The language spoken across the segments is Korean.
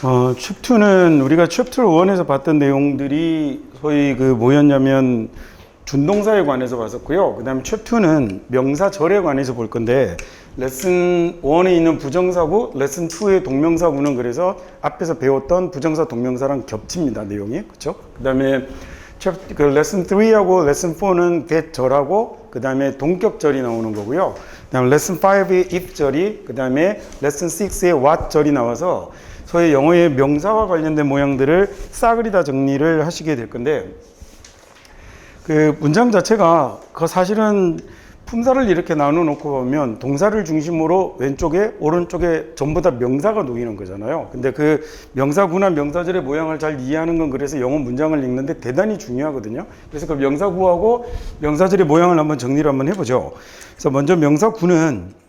챕2는 우리가 챕터 1에서 봤던 내용들이 소위 뭐였냐면 준동사에 관해서 봤었고요. 그 다음에 챕2는 명사절에 관해서 볼 건데, 레슨 1에 있는 부정사구, 레슨 2의 동명사구는 그래서 앞에서 배웠던 부정사 동명사랑 겹칩니다, 내용이. 그쵸? 그 다음에 레슨 3하고 레슨 4는 get절하고, 그 다음에 동격절이 나오는 거고요. 그 다음에 레슨 5의 if절이, 그 다음에 레슨 6의 what절이 나와서 소위 영어의 명사와 관련된 모양들을 싸그리 다 정리를 하시게 될 건데, 그 문장 자체가 사실은 품사를 이렇게 나눠 놓고 보면 동사를 중심으로 왼쪽에 오른쪽에 전부 다 명사가 놓이는 거잖아요. 근데 그 명사구나 명사절의 모양을 잘 이해하는 건 그래서 영어 문장을 읽는데 대단히 중요하거든요. 그래서 그 명사구하고 명사절의 모양을 한번 정리를 한번 해보죠. 그래서 먼저 명사구는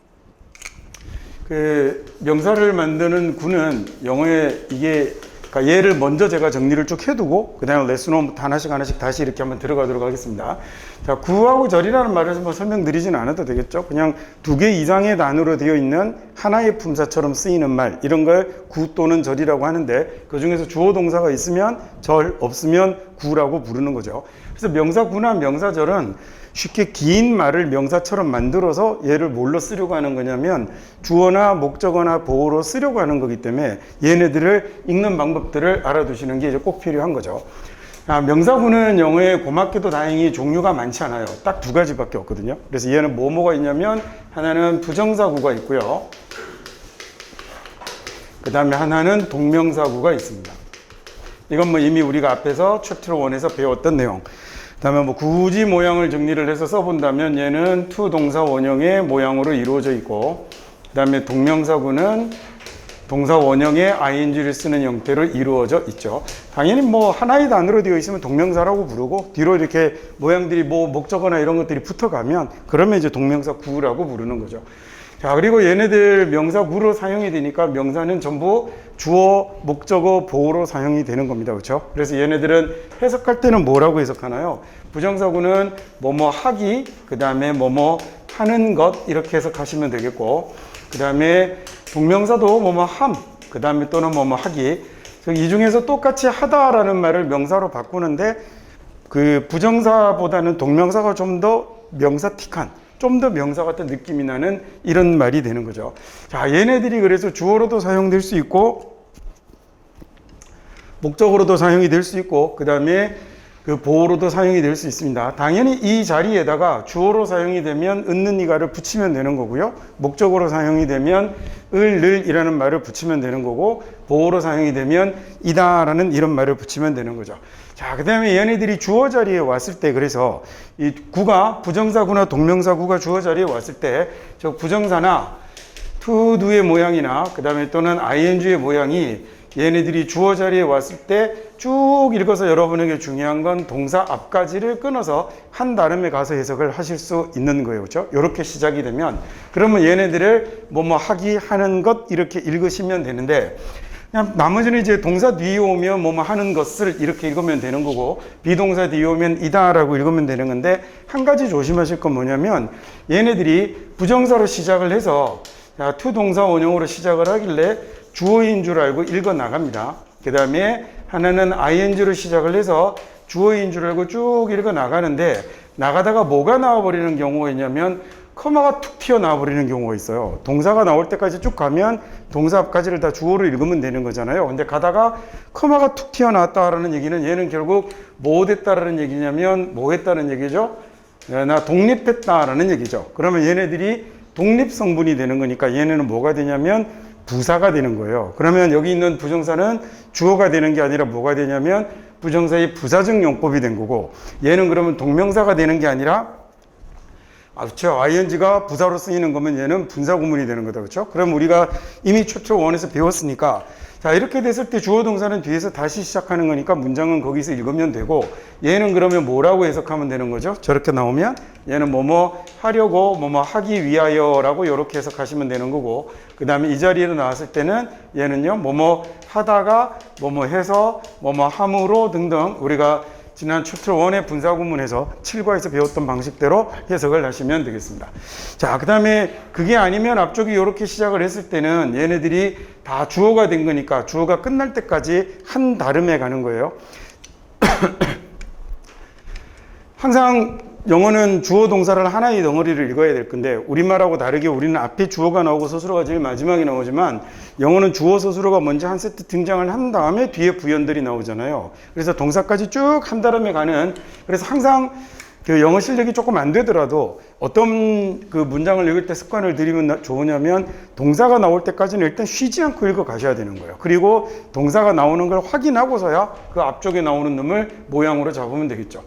그 명사를 만드는 구는 영어에 이게, 그러니까 얘를 먼저 제가 정리를 쭉 해두고 그 다음에 레슨 1부터 하나씩 다시 이렇게 한번 들어가도록 하겠습니다. 자, 구하고 절이라는 말을 뭐 설명드리지는 않아도 되겠죠. 그냥 두 개 이상의 단어로 되어 있는 하나의 품사처럼 쓰이는 말, 이런 걸 구 또는 절이라고 하는데, 그 중에서 주어 동사가 있으면 절, 없으면 구라고 부르는 거죠. 그래서 명사구나 명사절은 쉽게 긴 말을 명사처럼 만들어서 얘를 뭘로 쓰려고 하는 거냐면 주어나 목적어나 보어로 쓰려고 하는 거기 때문에 얘네들을 읽는 방법들을 알아두시는 게 이제 꼭 필요한 거죠. 명사구는 영어에 고맙게도 다행히 종류가 많지 않아요. 딱 두 가지밖에 없거든요. 그래서 얘는 뭐가 있냐면 하나는 부정사구가 있고요. 그 다음에 하나는 동명사구가 있습니다. 이건 뭐 이미 우리가 앞에서 챕터 1에서 배웠던 내용. 그 다음에 뭐 굳이 모양을 정리를 해서 써본다면 얘는 to 동사 원형의 모양으로 이루어져 있고, 그 다음에 동명사구는 동사 원형의 ing를 쓰는 형태로 이루어져 있죠. 당연히 뭐 하나의 단어로 되어 있으면 동명사라고 부르고, 뒤로 이렇게 모양들이 뭐 목적어나 이런 것들이 붙어가면 그러면 이제 동명사구라고 부르는 거죠. 자, 그리고 얘네들 명사구로 사용이 되니까 명사는 전부 주어, 목적어, 보어로 사용이 되는 겁니다. 그렇죠? 그래서 얘네들은 해석할 때는 뭐라고 해석하나요? 부정사구는 뭐뭐 하기, 그 다음에 뭐뭐 하는 것, 이렇게 해석하시면 되겠고, 그 다음에 동명사도 뭐뭐 함, 그 다음에 또는 뭐뭐 하기. 이 중에서 똑같이 하다라는 말을 명사로 바꾸는데, 그 부정사보다는 동명사가 좀 더 명사틱한, 좀 더 명사 같은 느낌이 나는 이런 말이 되는 거죠. 자, 얘네들이 그래서 주어로도 사용될 수 있고, 목적으로도 사용이 될 수 있고, 그 다음에 그 보어로도 사용이 될 수 있습니다. 당연히 이 자리에다가 주어로 사용이 되면 은는 이가를 붙이면 되는 거고요. 목적으로 사용이 되면 을이라는 말을 붙이면 되는 거고, 보어로 사용이 되면 이다라는 이런 말을 붙이면 되는 거죠. 자, 그 다음에 얘네들이 주어 자리에 왔을 때, 그래서 이 구가 부정사구나 동명사구가 주어 자리에 왔을 때 저 부정사나 to do의 모양이나 그 다음에 또는 ing의 모양이 얘네들이 주어 자리에 왔을 때 쭉 읽어서 여러분에게 중요한 건 동사 앞까지를 끊어서 한 단음에 가서 해석을 하실 수 있는 거예요. 그렇죠? 이렇게 시작이 되면, 그러면 얘네들을 뭐뭐 하기, 하는 것 이렇게 읽으시면 되는데, 그냥 나머지는 이제 동사 뒤에 오면 뭐뭐 하는 것을 이렇게 읽으면 되는 거고, 비동사 뒤에 오면 이다라고 읽으면 되는 건데, 한 가지 조심하실 건 뭐냐면 얘네들이 부정사로 시작을 해서 to 동사 원형으로 시작을 하길래 주어인 줄 알고 읽어 나갑니다. 그 다음에 하나는 ing로 시작을 해서 주어인 줄 알고 쭉 읽어 나가는데, 나가다가 뭐가 나와버리는 경우가 있냐면 커마가 툭 튀어나와 버리는 경우가 있어요. 동사가 나올 때까지 쭉 가면 동사 앞까지를 다 주어로 읽으면 되는 거잖아요. 근데 가다가 커마가 툭 튀어나왔다라는 얘기는 얘는 결국 뭐 됐다라는 얘기냐면 뭐 했다는 얘기죠? 나 독립했다라는 얘기죠. 그러면 얘네들이 독립 성분이 되는 거니까 얘네는 뭐가 되냐면 부사가 되는 거예요. 그러면 여기 있는 부정사는 주어가 되는 게 아니라 뭐가 되냐면 부정사의 부사적 용법이 된 거고, 얘는 그러면 동명사가 되는 게 아니라, 그렇죠, ing가 부사로 쓰이는 거면 얘는 분사구문이 되는 거다. 그렇죠? 그럼 우리가 이미 챕터 1에서 배웠으니까, 자, 이렇게 됐을 때 주어 동사는 뒤에서 다시 시작하는 거니까 문장은 거기서 읽으면 되고, 얘는 그러면 뭐라고 해석하면 되는 거죠? 저렇게 나오면 얘는 뭐뭐 하려고, 뭐뭐 하기 위하여라고 이렇게 해석하시면 되는 거고, 그 다음에 이 자리에 나왔을 때는 얘는요, 뭐뭐 하다가, 뭐뭐 해서, 뭐뭐 함으로 등등 우리가 지난 챕터 1의 분사구문에서 7과에서 배웠던 방식대로 해석을 하시면 되겠습니다. 자, 그 다음에 그게 아니면 앞쪽이 이렇게 시작을 했을 때는 얘네들이 다 주어가 된 거니까 주어가 끝날 때까지 한 다름에 가는 거예요. 항상 영어는 주어 동사를 하나의 덩어리를 읽어야 될 건데 우리말하고 다르게 우리는 앞에 주어가 나오고 서술어가 제일 마지막에 나오지만 영어는 주어 서술어가 먼저 한 세트 등장을 한 다음에 뒤에 부연들이 나오잖아요. 그래서 동사까지 쭉 한 다름에 가는, 그래서 항상 그 영어 실력이 조금 안 되더라도 어떤 그 문장을 읽을 때 습관을 들이면 좋으냐면 동사가 나올 때까지는 일단 쉬지 않고 읽어 가셔야 되는 거예요. 그리고 동사가 나오는 걸 확인하고서야 그 앞쪽에 나오는 놈을 모양으로 잡으면 되겠죠.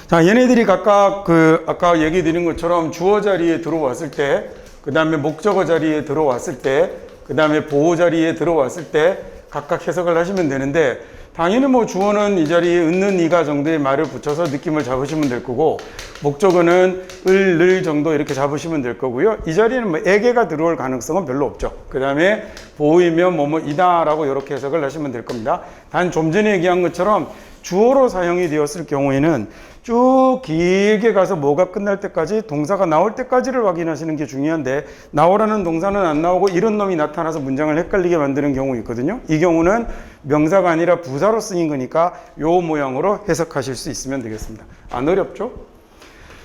자, 얘네들이 각각 아까 얘기 드린 것처럼 주어 자리에 들어왔을 때, 그 다음에 목적어 자리에 들어왔을 때, 그 다음에 보호 자리에 들어왔을 때 각각 해석을 하시면 되는데, 당연히 뭐 주어는 이 자리에 있는 이가 정도의 말을 붙여서 느낌을 잡으시면 될 거고, 목적어는 을 정도 이렇게 잡으시면 될 거고요. 이 자리에는 뭐 에게가 들어올 가능성은 별로 없죠. 그 다음에 보호이면 뭐이다라고 이렇게 해석을 하시면 될 겁니다. 단 좀 전에 얘기한 것처럼 주어로 사용이 되었을 경우에는 쭉 길게 가서 뭐가 끝날 때까지 동사가 나올 때까지를 확인하시는 게 중요한데, 나오라는 동사는 안 나오고 이런 놈이 나타나서 문장을 헷갈리게 만드는 경우 있거든요. 이 경우는 명사가 아니라 부사로 쓰인 거니까 요 모양으로 해석하실 수 있으면 되겠습니다. 안 어렵죠?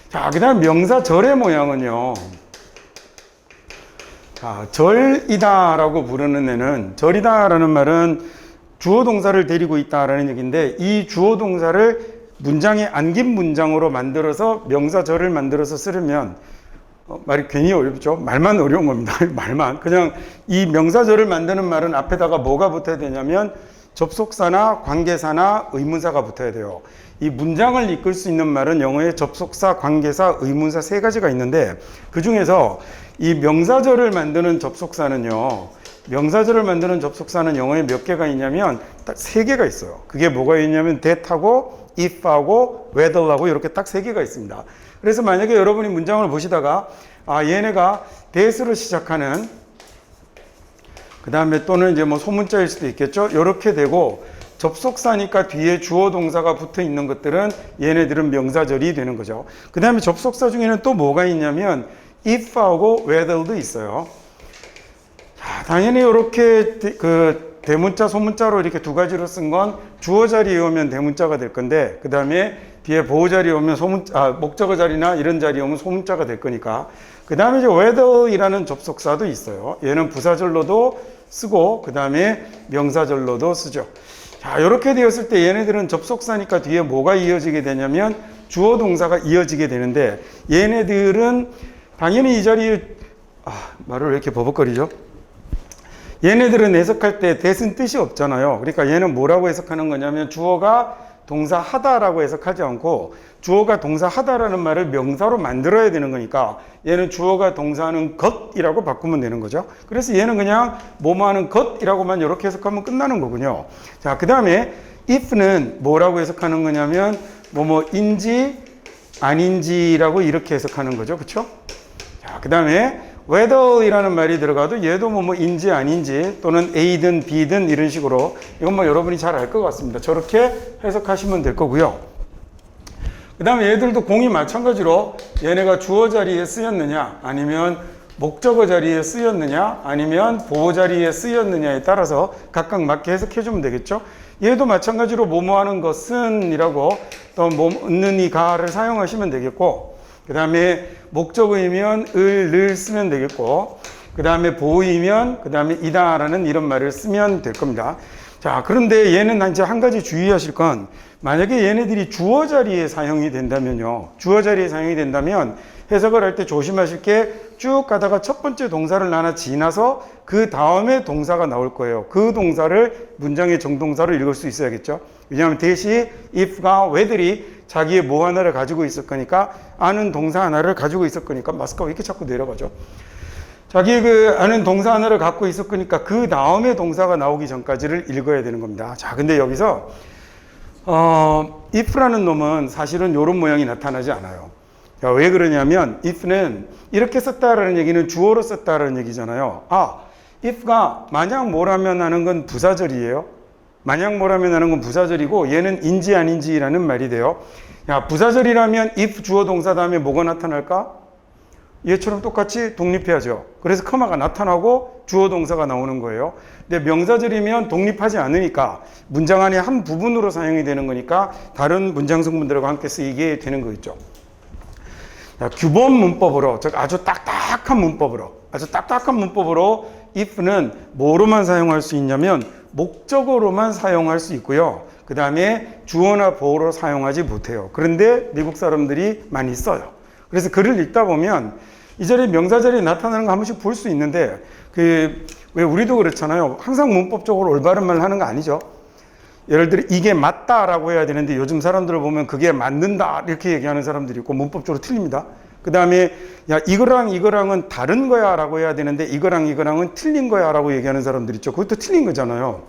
자, 그 다음 명사 절의 모양은요. 자, 절이다 라고 부르는 애는, 절이다 라는 말은 주어 동사를 데리고 있다라는 얘기인데, 이 주어 동사를 문장에 안긴 문장으로 만들어서 명사절을 만들어서 쓰려면 말이 괜히 어렵죠. 말만 어려운 겁니다. 말만. 그냥 이 명사절을 만드는 말은 앞에다가 뭐가 붙어야 되냐면 접속사나 관계사나 의문사가 붙어야 돼요. 이 문장을 이끌 수 있는 말은 영어에 접속사, 관계사, 의문사 세 가지가 있는데, 그 중에서 이 명사절을 만드는 접속사는요, 명사절을 만드는 접속사는 영어에 몇 개가 있냐면 딱 세 개가 있어요. 그게 뭐가 있냐면 that하고 if하고 whether하고 이렇게 딱 세 개가 있습니다. 그래서 만약에 여러분이 문장을 보시다가 얘네가 that으로 시작하는, 그 다음에 또는 이제 뭐 소문자일 수도 있겠죠. 이렇게 되고 접속사니까 뒤에 주어 동사가 붙어 있는 것들은 얘네들은 명사절이 되는 거죠. 그 다음에 접속사 중에는 또 뭐가 있냐면 if하고 whether도 있어요. 자, 당연히 이렇게 대문자, 소문자로 이렇게 두 가지로 쓴 건 주어 자리에 오면 대문자가 될 건데, 그 다음에 뒤에 보호 자리에 오면 목적어 자리나 이런 자리에 오면 소문자가 될 거니까. 그 다음에 이제 whether이라는 접속사도 있어요. 얘는 부사절로도 쓰고, 그 다음에 명사절로도 쓰죠. 자, 이렇게 되었을 때 얘네들은 접속사니까 뒤에 뭐가 이어지게 되냐면 주어 동사가 이어지게 되는데, 얘네들은 당연히 이 자리에, 말을 왜 이렇게 버벅거리죠? 얘네들은 해석할 때 that은 뜻이 없잖아요. 그러니까 얘는 뭐라고 해석하는 거냐면 주어가 동사 하다라고 해석하지 않고 주어가 동사 하다라는 말을 명사로 만들어야 되는 거니까 얘는 주어가 동사하는 것이라고 바꾸면 되는 거죠. 그래서 얘는 그냥 뭐뭐 하는 것이라고만 이렇게 해석하면 끝나는 거군요. 자, 그 다음에 if는 뭐라고 해석하는 거냐면 뭐뭐인지 아닌지라고 이렇게 해석하는 거죠. 그렇죠? 자, 그 다음에 whether이라는 말이 들어가도 얘도 뭐인지 아닌지 또는 A든 B든 이런 식으로, 이건 뭐 여러분이 잘 알 것 같습니다. 저렇게 해석하시면 될 거고요. 그 다음에 얘들도 공이 마찬가지로 얘네가 주어 자리에 쓰였느냐 아니면 목적어 자리에 쓰였느냐 아니면 보호 자리에 쓰였느냐에 따라서 각각 맞게 해석해 주면 되겠죠. 얘도 마찬가지로 뭐뭐 하는 것은 이라고 또 있는 이 가를 사용하시면 되겠고, 그 다음에 목적어이면 을 쓰면 되겠고, 그 다음에 보호이면 그 다음에 이다라는 이런 말을 쓰면 될 겁니다. 자, 그런데 얘는 이제 한 가지 주의하실 건, 만약에 얘네들이 주어 자리에 사용이 된다면요, 주어 자리에 사용이 된다면 해석을 할 때 조심하실 게 쭉 가다가 첫 번째 동사를 하나 지나서 그 다음에 동사가 나올 거예요. 그 동사를 문장의 정동사로 읽을 수 있어야겠죠. 왜냐하면 대시 if가 whether이 자기의 뭐 하나를 가지고 있을 거니까, 아는 동사 하나를 가지고 있을 거니까, 마스크가 왜 이렇게 자꾸 내려가죠? 자기의 그 아는 동사 하나를 갖고 있을 거니까 그 다음에 동사가 나오기 전까지를 읽어야 되는 겁니다. 자, 근데 여기서 if라는 놈은 사실은 이런 모양이 나타나지 않아요. 자, 왜 그러냐면 if는 이렇게 썼다라는 얘기는 주어로 썼다라는 얘기잖아요. if가 만약 뭐라면 하는 건 부사절이에요. 만약 뭐라면 하는 건 부사절이고 얘는 인지 아닌지라는 말이 돼요. 야, 부사절이라면 if 주어 동사 다음에 뭐가 나타날까? 얘처럼 똑같이 독립해야죠. 그래서 커마가 나타나고 주어 동사가 나오는 거예요. 근데 명사절이면 독립하지 않으니까 문장 안에 한 부분으로 사용이 되는 거니까 다른 문장 성분들과 함께 쓰이게 되는 거겠죠. 자, 규범 문법으로, 즉 아주 딱딱한 문법으로 if는 뭐로만 사용할 수 있냐면 목적어로만 사용할 수 있고요. 그 다음에 주어나 보어로 사용하지 못해요. 그런데 미국 사람들이 많이 써요. 그래서 글을 읽다 보면 이 자리에 명사절이 나타나는 거 한 번씩 볼 수 있는데 왜 우리도 그렇잖아요. 항상 문법적으로 올바른 말을 하는 거 아니죠. 예를 들어 이게 맞다라고 해야 되는데 요즘 사람들을 보면 그게 맞는다 이렇게 얘기하는 사람들이 있고 문법적으로 틀립니다. 그 다음에 야 이거랑 이거랑은 다른 거야 라고 해야 되는데 이거랑 이거랑은 틀린 거야 라고 얘기하는 사람들 있죠. 그것도 틀린 거잖아요.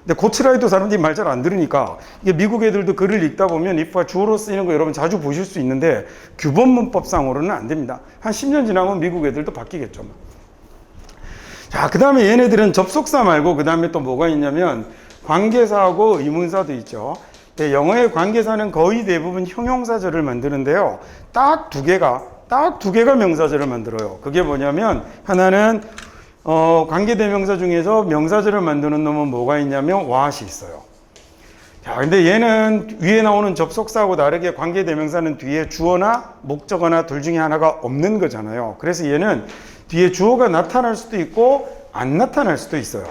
근데 고치라 해도 사람들이 말 잘 안 들으니까 이게 미국 애들도 글을 읽다 보면 if가 주어로 쓰이는 거 여러분 자주 보실 수 있는데 규범 문법상으로는 안 됩니다. 한 10년 지나면 미국 애들도 바뀌겠죠. 자, 그 다음에 얘네들은 접속사 말고 그 다음에 또 뭐가 있냐면 관계사하고 의문사도 있죠. 영어의 관계사는 거의 대부분 형용사절을 만드는데요. 딱 두 개가 명사절을 만들어요. 그게 뭐냐면 하나는 관계대명사 중에서 명사절을 만드는 놈은 뭐가 있냐면 what이 있어요. 자, 근데 얘는 위에 나오는 접속사하고 다르게 관계대명사는 뒤에 주어나 목적어나 둘 중에 하나가 없는 거잖아요. 그래서 얘는 뒤에 주어가 나타날 수도 있고 안 나타날 수도 있어요.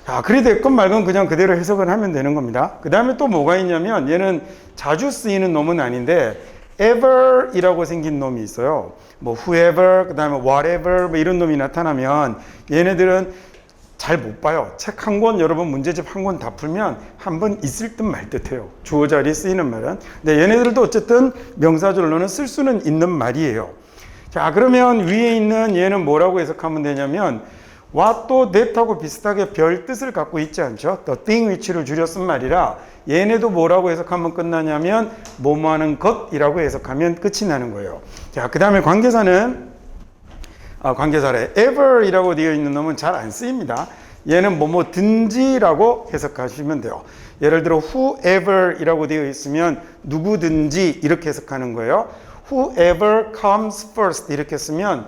자, 그리 됐건 말건 그냥 그대로 해석을 하면 되는 겁니다. 그 다음에 또 뭐가 있냐면 얘는 자주 쓰이는 놈은 아닌데 ever 이라고 생긴 놈이 있어요. 뭐 whoever, 그 다음에 whatever 뭐 이런 놈이 나타나면 얘네들은 잘 못 봐요. 책 한 권, 여러분 문제집 한 권 다 풀면 한 번 있을 듯 말 듯해요. 주어 자리에 쓰이는 말은. 근데 얘네들도 어쨌든 명사절로는 쓸 수는 있는 말이에요. 자, 그러면 위에 있는 얘는 뭐라고 해석하면 되냐면 what도 that하고 비슷하게 별 뜻을 갖고 있지 않죠. the thing which를 줄여 쓴 말이라 얘네도 뭐라고 해석하면 끝나냐면 뭐뭐 하는 것이라고 해석하면 끝이 나는 거예요. 자, 그 다음에 관계사는 관계사래 ever이라고 되어 있는 놈은 잘 안 쓰입니다. 얘는 뭐뭐든지라고 해석하시면 돼요. 예를 들어 whoever이라고 되어 있으면 누구든지 이렇게 해석하는 거예요. whoever comes first 이렇게 쓰면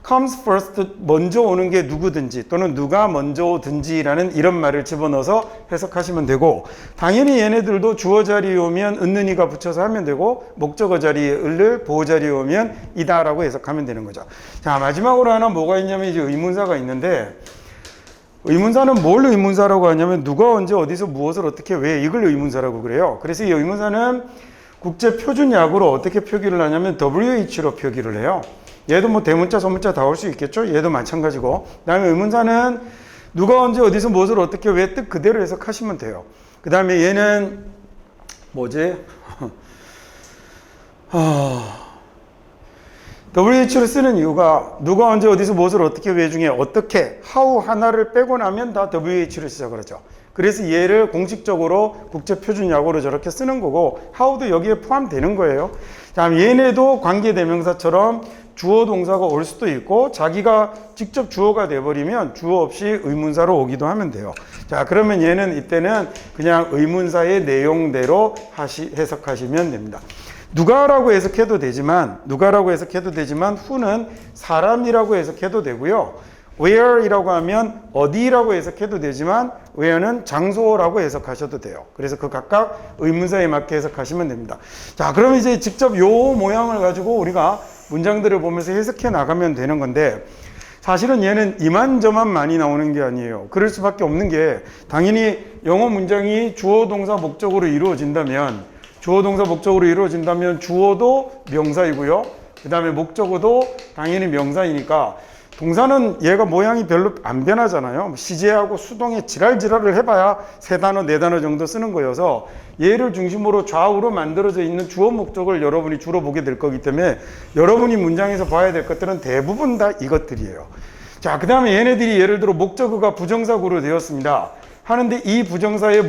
comes first 먼저 오는 게 누구든지 또는 누가 먼저 오든지라는 이런 말을 집어넣어서 해석하시면 되고 당연히 얘네들도 주어 자리에 오면 은는이가 붙여서 하면 되고 목적어 자리에 을을 보어 자리에 오면 이다라고 해석하면 되는 거죠. 자, 마지막으로 하나 뭐가 있냐면 이제 의문사가 있는데 의문사는 뭘 의문사라고 하냐면 누가 언제 어디서 무엇을 어떻게 왜 이걸 의문사라고 그래요. 그래서 이 의문사는 국제 표준 약으로 어떻게 표기를 하냐면 WH로 표기를 해요. 얘도 뭐 대문자, 소문자 다 올 수 있겠죠? 얘도 마찬가지고. 그 다음에 의문사는 누가 언제 어디서 무엇을 어떻게 왜 뜻 그대로 해석하시면 돼요. 그 다음에 얘는 뭐지? WH를 쓰는 이유가 누가 언제 어디서 무엇을 어떻게 왜 중에 어떻게 how 하나를 빼고 나면 다 WH를 시작을 하죠. 그래서 얘를 공식적으로 국제표준약어로 저렇게 쓰는 거고 how도 여기에 포함되는 거예요. 다음 얘네도 관계대명사처럼 주어 동사가 올 수도 있고 자기가 직접 주어가 돼버리면 주어 없이 의문사로 오기도 하면 돼요. 자, 그러면 얘는 이때는 그냥 의문사의 내용대로 해석하시면 됩니다. 누가라고 해석해도 되지만 who는 사람이라고 해석해도 되고요. where이라고 하면 어디라고 해석해도 되지만 where는 장소라고 해석하셔도 돼요. 그래서 그 각각 의문사에 맞게 해석하시면 됩니다. 자, 그럼 이제 직접 요 모양을 가지고 우리가 문장들을 보면서 해석해 나가면 되는 건데 사실은 얘는 이만저만 많이 나오는 게 아니에요. 그럴 수밖에 없는 게 당연히 영어 문장이 주어 동사 목적으로 이루어진다면 주어도 명사이고요. 그 다음에 목적어도 당연히 명사이니까 동사는 얘가 모양이 별로 안 변하잖아요. 시제하고 수동에 지랄지랄을 해봐야 3단어, 4단어 정도 쓰는 거여서 얘를 중심으로 좌우로 만들어져 있는 주어 목적을 여러분이 주로 보게 될 거기 때문에 여러분이 문장에서 봐야 될 것들은 대부분 다 이것들이에요. 자, 그 다음에 얘네들이 예를 들어 목적어가 부정사구로 되었습니다 하는데 이 부정사의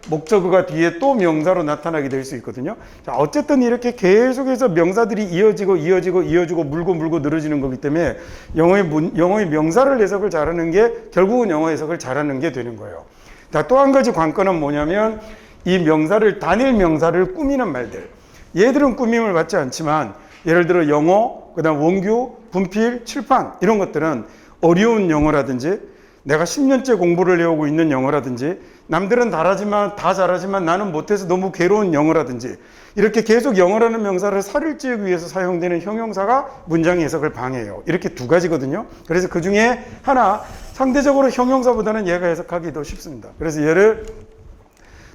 목적어가 뒤에 또 명사로 나타나게 될 수 있거든요. 자, 어쨌든 이렇게 계속해서 명사들이 이어지고 물고 늘어지는 거기 때문에 영어의 명사를 해석을 잘하는 게 결국은 영어 해석을 잘하는 게 되는 거예요. 자, 또 한 가지 관건은 뭐냐면 이 명사를, 단일 명사를 꾸미는 말들. 얘들은 꾸밈을 받지 않지만 예를 들어 영어, 그 다음 원규, 분필, 칠판 이런 것들은 어려운 영어라든지 내가 10년째 공부를 해오고 있는 영어라든지 남들은 다 잘하지만 나는 못해서 너무 괴로운 영어라든지 이렇게 계속 영어라는 명사를 살을 찌우기 위해서 사용되는 형용사가 문장의 해석을 방해해요. 이렇게 두 가지거든요. 그래서 그 중에 하나, 상대적으로 형용사보다는 얘가 해석하기 더 쉽습니다. 그래서 얘를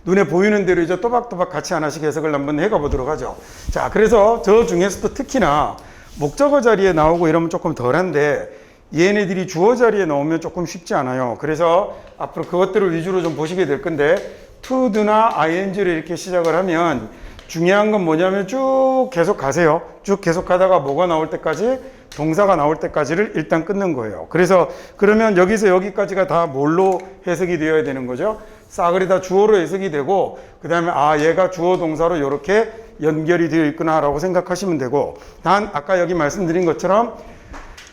눈에 보이는 대로 이제 또박또박 같이 하나씩 해석을 한번 해가 보도록 하죠. 자, 그래서 저 중에서도 특히나 목적어 자리에 나오고 이러면 조금 덜한데 얘네들이 주어 자리에 나오면 조금 쉽지 않아요. 그래서 앞으로 그것들을 위주로 좀 보시게 될 건데 to나 ing를 이렇게 시작을 하면 중요한 건 뭐냐면 쭉 계속 가세요. 쭉 계속 가다가 뭐가 나올 때까지, 동사가 나올 때까지를 일단 끊는 거예요. 그래서 그러면 여기서 여기까지가 다 뭘로 해석이 되어야 되는 거죠? 싸그리 다 주어로 해석이 되고 그 다음에 아 얘가 주어 동사로 이렇게 연결이 되어 있구나 라고 생각하시면 되고, 단 아까 여기 말씀드린 것처럼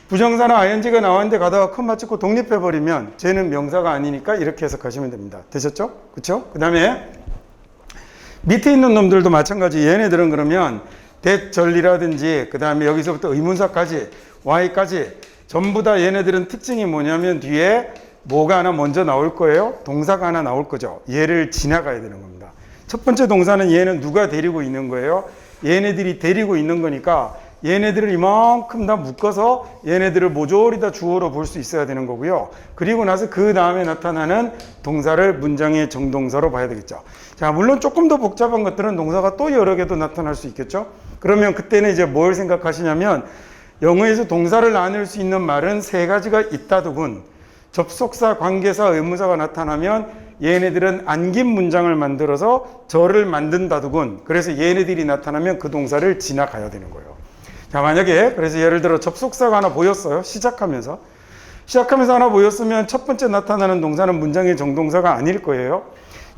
부정사나 ing가 나왔는데 가다가 컴마 찍고 독립해버리면 쟤는 명사가 아니니까 이렇게 해석하시면 됩니다. 되셨죠? 그쵸? 그 다음에 밑에 있는 놈들도 마찬가지. 얘네들은 그러면 대절리라든지 그 다음에 여기서부터 의문사까지 y까지 전부 다 얘네들은 특징이 뭐냐면 뒤에 뭐가 하나 먼저 나올 거예요. 동사가 하나 나올 거죠. 얘를 지나가야 되는 겁니다. 첫 번째 동사는 얘는 누가 데리고 있는 거예요? 얘네들이 데리고 있는 거니까 얘네들을 이만큼 다 묶어서 얘네들을 모조리 다 주어로 볼 수 있어야 되는 거고요. 그리고 나서 그 다음에 나타나는 동사를 문장의 정동사로 봐야 되겠죠. 자, 물론 조금 더 복잡한 것들은 동사가 또 여러 개도 나타날 수 있겠죠. 그러면 그때는 이제 뭘 생각하시냐면 영어에서 동사를 나눌 수 있는 말은 세 가지가 있다더군. 접속사, 관계사, 의문사가 나타나면 얘네들은 안긴 문장을 만들어서 절을 만든다더군. 그래서 얘네들이 나타나면 그 동사를 지나가야 되는 거예요. 자, 만약에 그래서 예를 들어 접속사가 하나 보였어요. 시작하면서 하나 보였으면 첫 번째 나타나는 동사는 문장의 정동사가 아닐 거예요.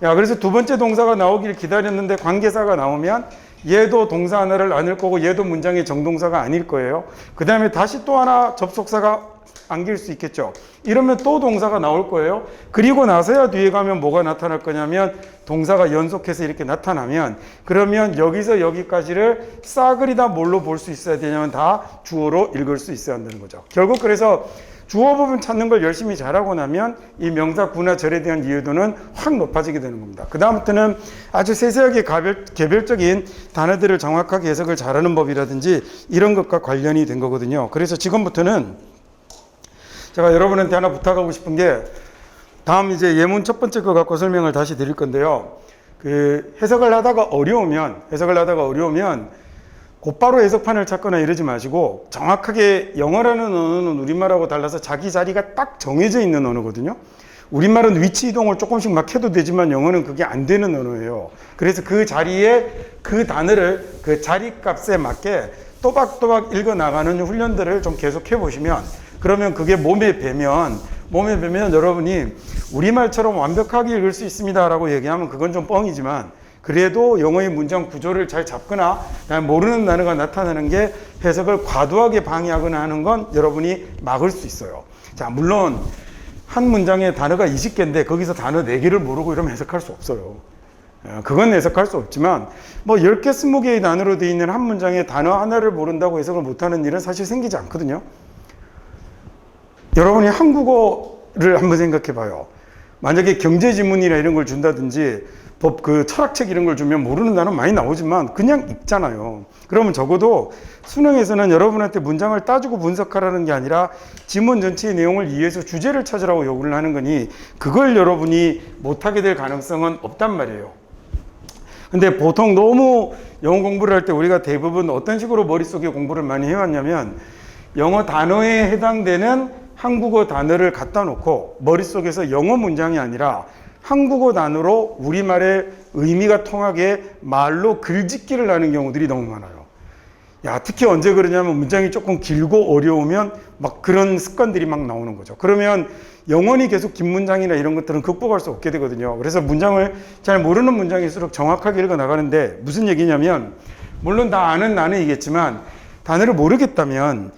야, 그래서 두 번째 동사가 나오길 기다렸는데 관계사가 나오면 얘도 동사 하나를 아닐 거고 얘도 문장의 정동사가 아닐 거예요. 그 다음에 다시 또 하나 접속사가 안길 수 있겠죠. 이러면 또 동사가 나올 거예요. 그리고 나서야 뒤에 가면 뭐가 나타날 거냐면 동사가 연속해서 이렇게 나타나면 그러면 여기서 여기까지를 싸그리 다 뭘로 볼 수 있어야 되냐면 다 주어로 읽을 수 있어야 한다는 거죠. 결국 그래서 주어 부분 찾는 걸 열심히 잘하고 나면 이 명사 구나 절에 대한 이해도는 확 높아지게 되는 겁니다. 그 다음부터는 아주 세세하게 개별적인 단어들을 정확하게 해석을 잘하는 법이라든지 이런 것과 관련이 된 거거든요. 그래서 지금부터는 제가 여러분한테 하나 부탁하고 싶은 게 다음 이제 예문 첫 번째 거 갖고 설명을 다시 드릴 건데요. 그 해석을 하다가 어려우면 곧바로 해석판을 찾거나 이러지 마시고 정확하게 영어라는 언어는 우리말하고 달라서 자기 자리가 딱 정해져 있는 언어거든요. 우리말은 위치 이동을 조금씩 막 해도 되지만 영어는 그게 안 되는 언어예요. 그래서 그 자리에 그 단어를 그 자리 값에 맞게 또박또박 읽어 나가는 훈련들을 좀 계속 해보시면 그러면 그게 몸에 배면 여러분이 우리말처럼 완벽하게 읽을 수 있습니다 라고 얘기하면 그건 좀 뻥이지만 그래도 영어의 문장 구조를 잘 잡거나 모르는 단어가 나타나는 게 해석을 과도하게 방해하거나 하는 건 여러분이 막을 수 있어요. 자, 물론 한 문장에 단어가 20개인데 거기서 단어 4개를 모르고 이러면 해석할 수 없어요. 그건 해석할 수 없지만 뭐 10개, 20개의 단어로 되어 있는 한 문장에 단어 하나를 모른다고 해석을 못하는 일은 사실 생기지 않거든요. 여러분이 한국어를 한번 생각해 봐요. 만약에 경제 지문이나 이런 걸 준다든지 법 그 철학책 이런 걸 주면 모르는 단어 많이 나오지만 그냥 읽잖아요. 그러면 적어도 수능에서는 여러분한테 문장을 따지고 분석하라는 게 아니라 지문 전체의 내용을 이해해서 주제를 찾으라고 요구를 하는 거니 그걸 여러분이 못하게 될 가능성은 없단 말이에요. 근데 보통 너무 영어 공부를 할 때 우리가 대부분 어떤 식으로 머릿속에 공부를 많이 해왔냐면 영어 단어에 해당되는 한국어 단어를 갖다 놓고 머릿속에서 영어 문장이 아니라 한국어 단어로 우리말의 의미가 통하게 말로 글짓기를 하는 경우들이 너무 많아요. 야, 특히 언제 그러냐면 문장이 조금 길고 어려우면 막 그런 습관들이 막 나오는 거죠. 그러면 영원히 계속 긴 문장이나 이런 것들은 극복할 수 없게 되거든요. 그래서 문장을 잘 모르는 문장일수록 정확하게 읽어 나가는데 무슨 얘기냐면 물론 다 아는 단어이겠지만 단어를 모르겠다면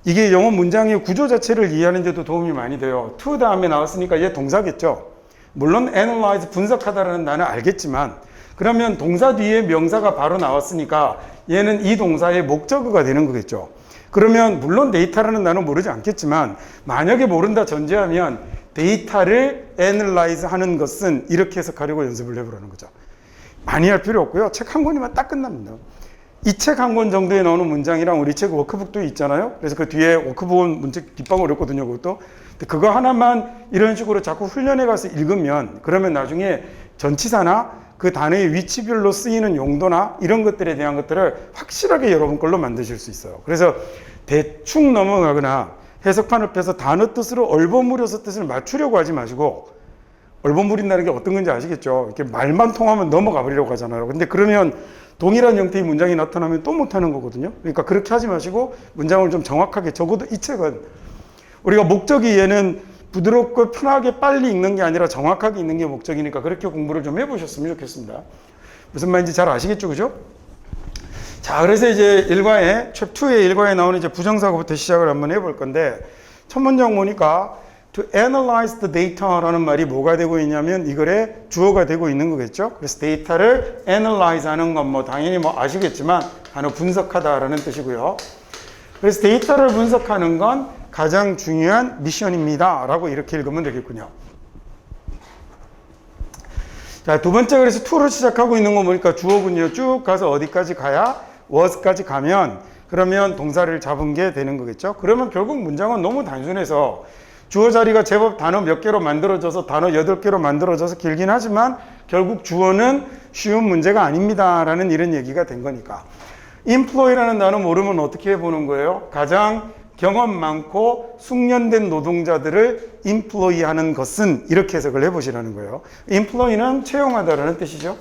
이게 영어 문장의 구조 자체를 이해하는 데도 도움이 많이 돼요. to 다음에 나왔으니까 얘 동사겠죠. 물론 analyze 분석하다라는 단어 알겠지만 그러면 동사 뒤에 명사가 바로 나왔으니까 얘는 이 동사의 목적어가 되는 거겠죠. 그러면 물론 데이터라는 단어 모르지 않겠지만 만약에 모른다 전제하면 데이터를 analyze 하는 것은 이렇게 해석하려고 연습을 해보라는 거죠. 많이 할 필요 없고요. 책 한 권이면 딱 끝납니다. 이 책 한 권 정도에 나오는 문장이랑 우리 책 워크북도 있잖아요. 그래서 그 뒤에 워크북은 문제 뒷방 어렵거든요. 그것도. 그거 하나만 이런 식으로 자꾸 훈련해 가서 읽으면 그러면 나중에 전치사나 그 단어의 위치별로 쓰이는 용도나 이런 것들에 대한 것들을 확실하게 여러분 걸로 만드실 수 있어요. 그래서 대충 넘어가거나 해석판을 펴서 단어 뜻으로 얼버무려서 뜻을 맞추려고 하지 마시고, 얼버무린다는 게 어떤 건지 아시겠죠? 이렇게 말만 통하면 넘어가 버리려고 하잖아요. 근데 그러면 동일한 형태의 문장이 나타나면 또 못하는 거거든요. 그러니까 그렇게 하지 마시고 문장을 좀 정확하게, 적어도 이 책은 우리가 목적이 얘는 부드럽고 편하게 빨리 읽는 게 아니라 정확하게 읽는 게 목적이니까 그렇게 공부를 좀 해보셨으면 좋겠습니다. 무슨 말인지 잘 아시겠죠? 그죠? 자, 그래서 이제 일과에, 챕2의 일과에 나오는 이제 부정사고부터 시작을 한번 해볼 건데, 첫 문장 보니까 to analyze the data라는 말이 뭐가 되고 있냐면 이글의 주어가 되고 있는 거겠죠. 그래서 데이터를 analyze 하는 건 뭐 당연히 뭐 아시겠지만 단어 분석하다라는 뜻이고요. 그래서 데이터를 분석하는 건 가장 중요한 미션입니다 라고 이렇게 읽으면 되겠군요. 자, 두 번째, 그래서 to를 시작하고 있는 거 보니까 주어군요. 쭉 가서 어디까지 가야? was까지 가면 그러면 동사를 잡은 게 되는 거겠죠. 그러면 결국 문장은 너무 단순해서 주어 자리가 제법 단어 몇 개로 만들어져서 단어 8개로 만들어져서 길긴 하지만 결국 주어는 쉬운 문제가 아닙니다 라는 이런 얘기가 된 거니까. employ라는 단어 모르면 어떻게 해보는 거예요? 가장 경험 많고 숙련된 노동자들을 employ 하는 것은 이렇게 해석을 해보시라는 거예요. employ는 채용하다라는 뜻이죠.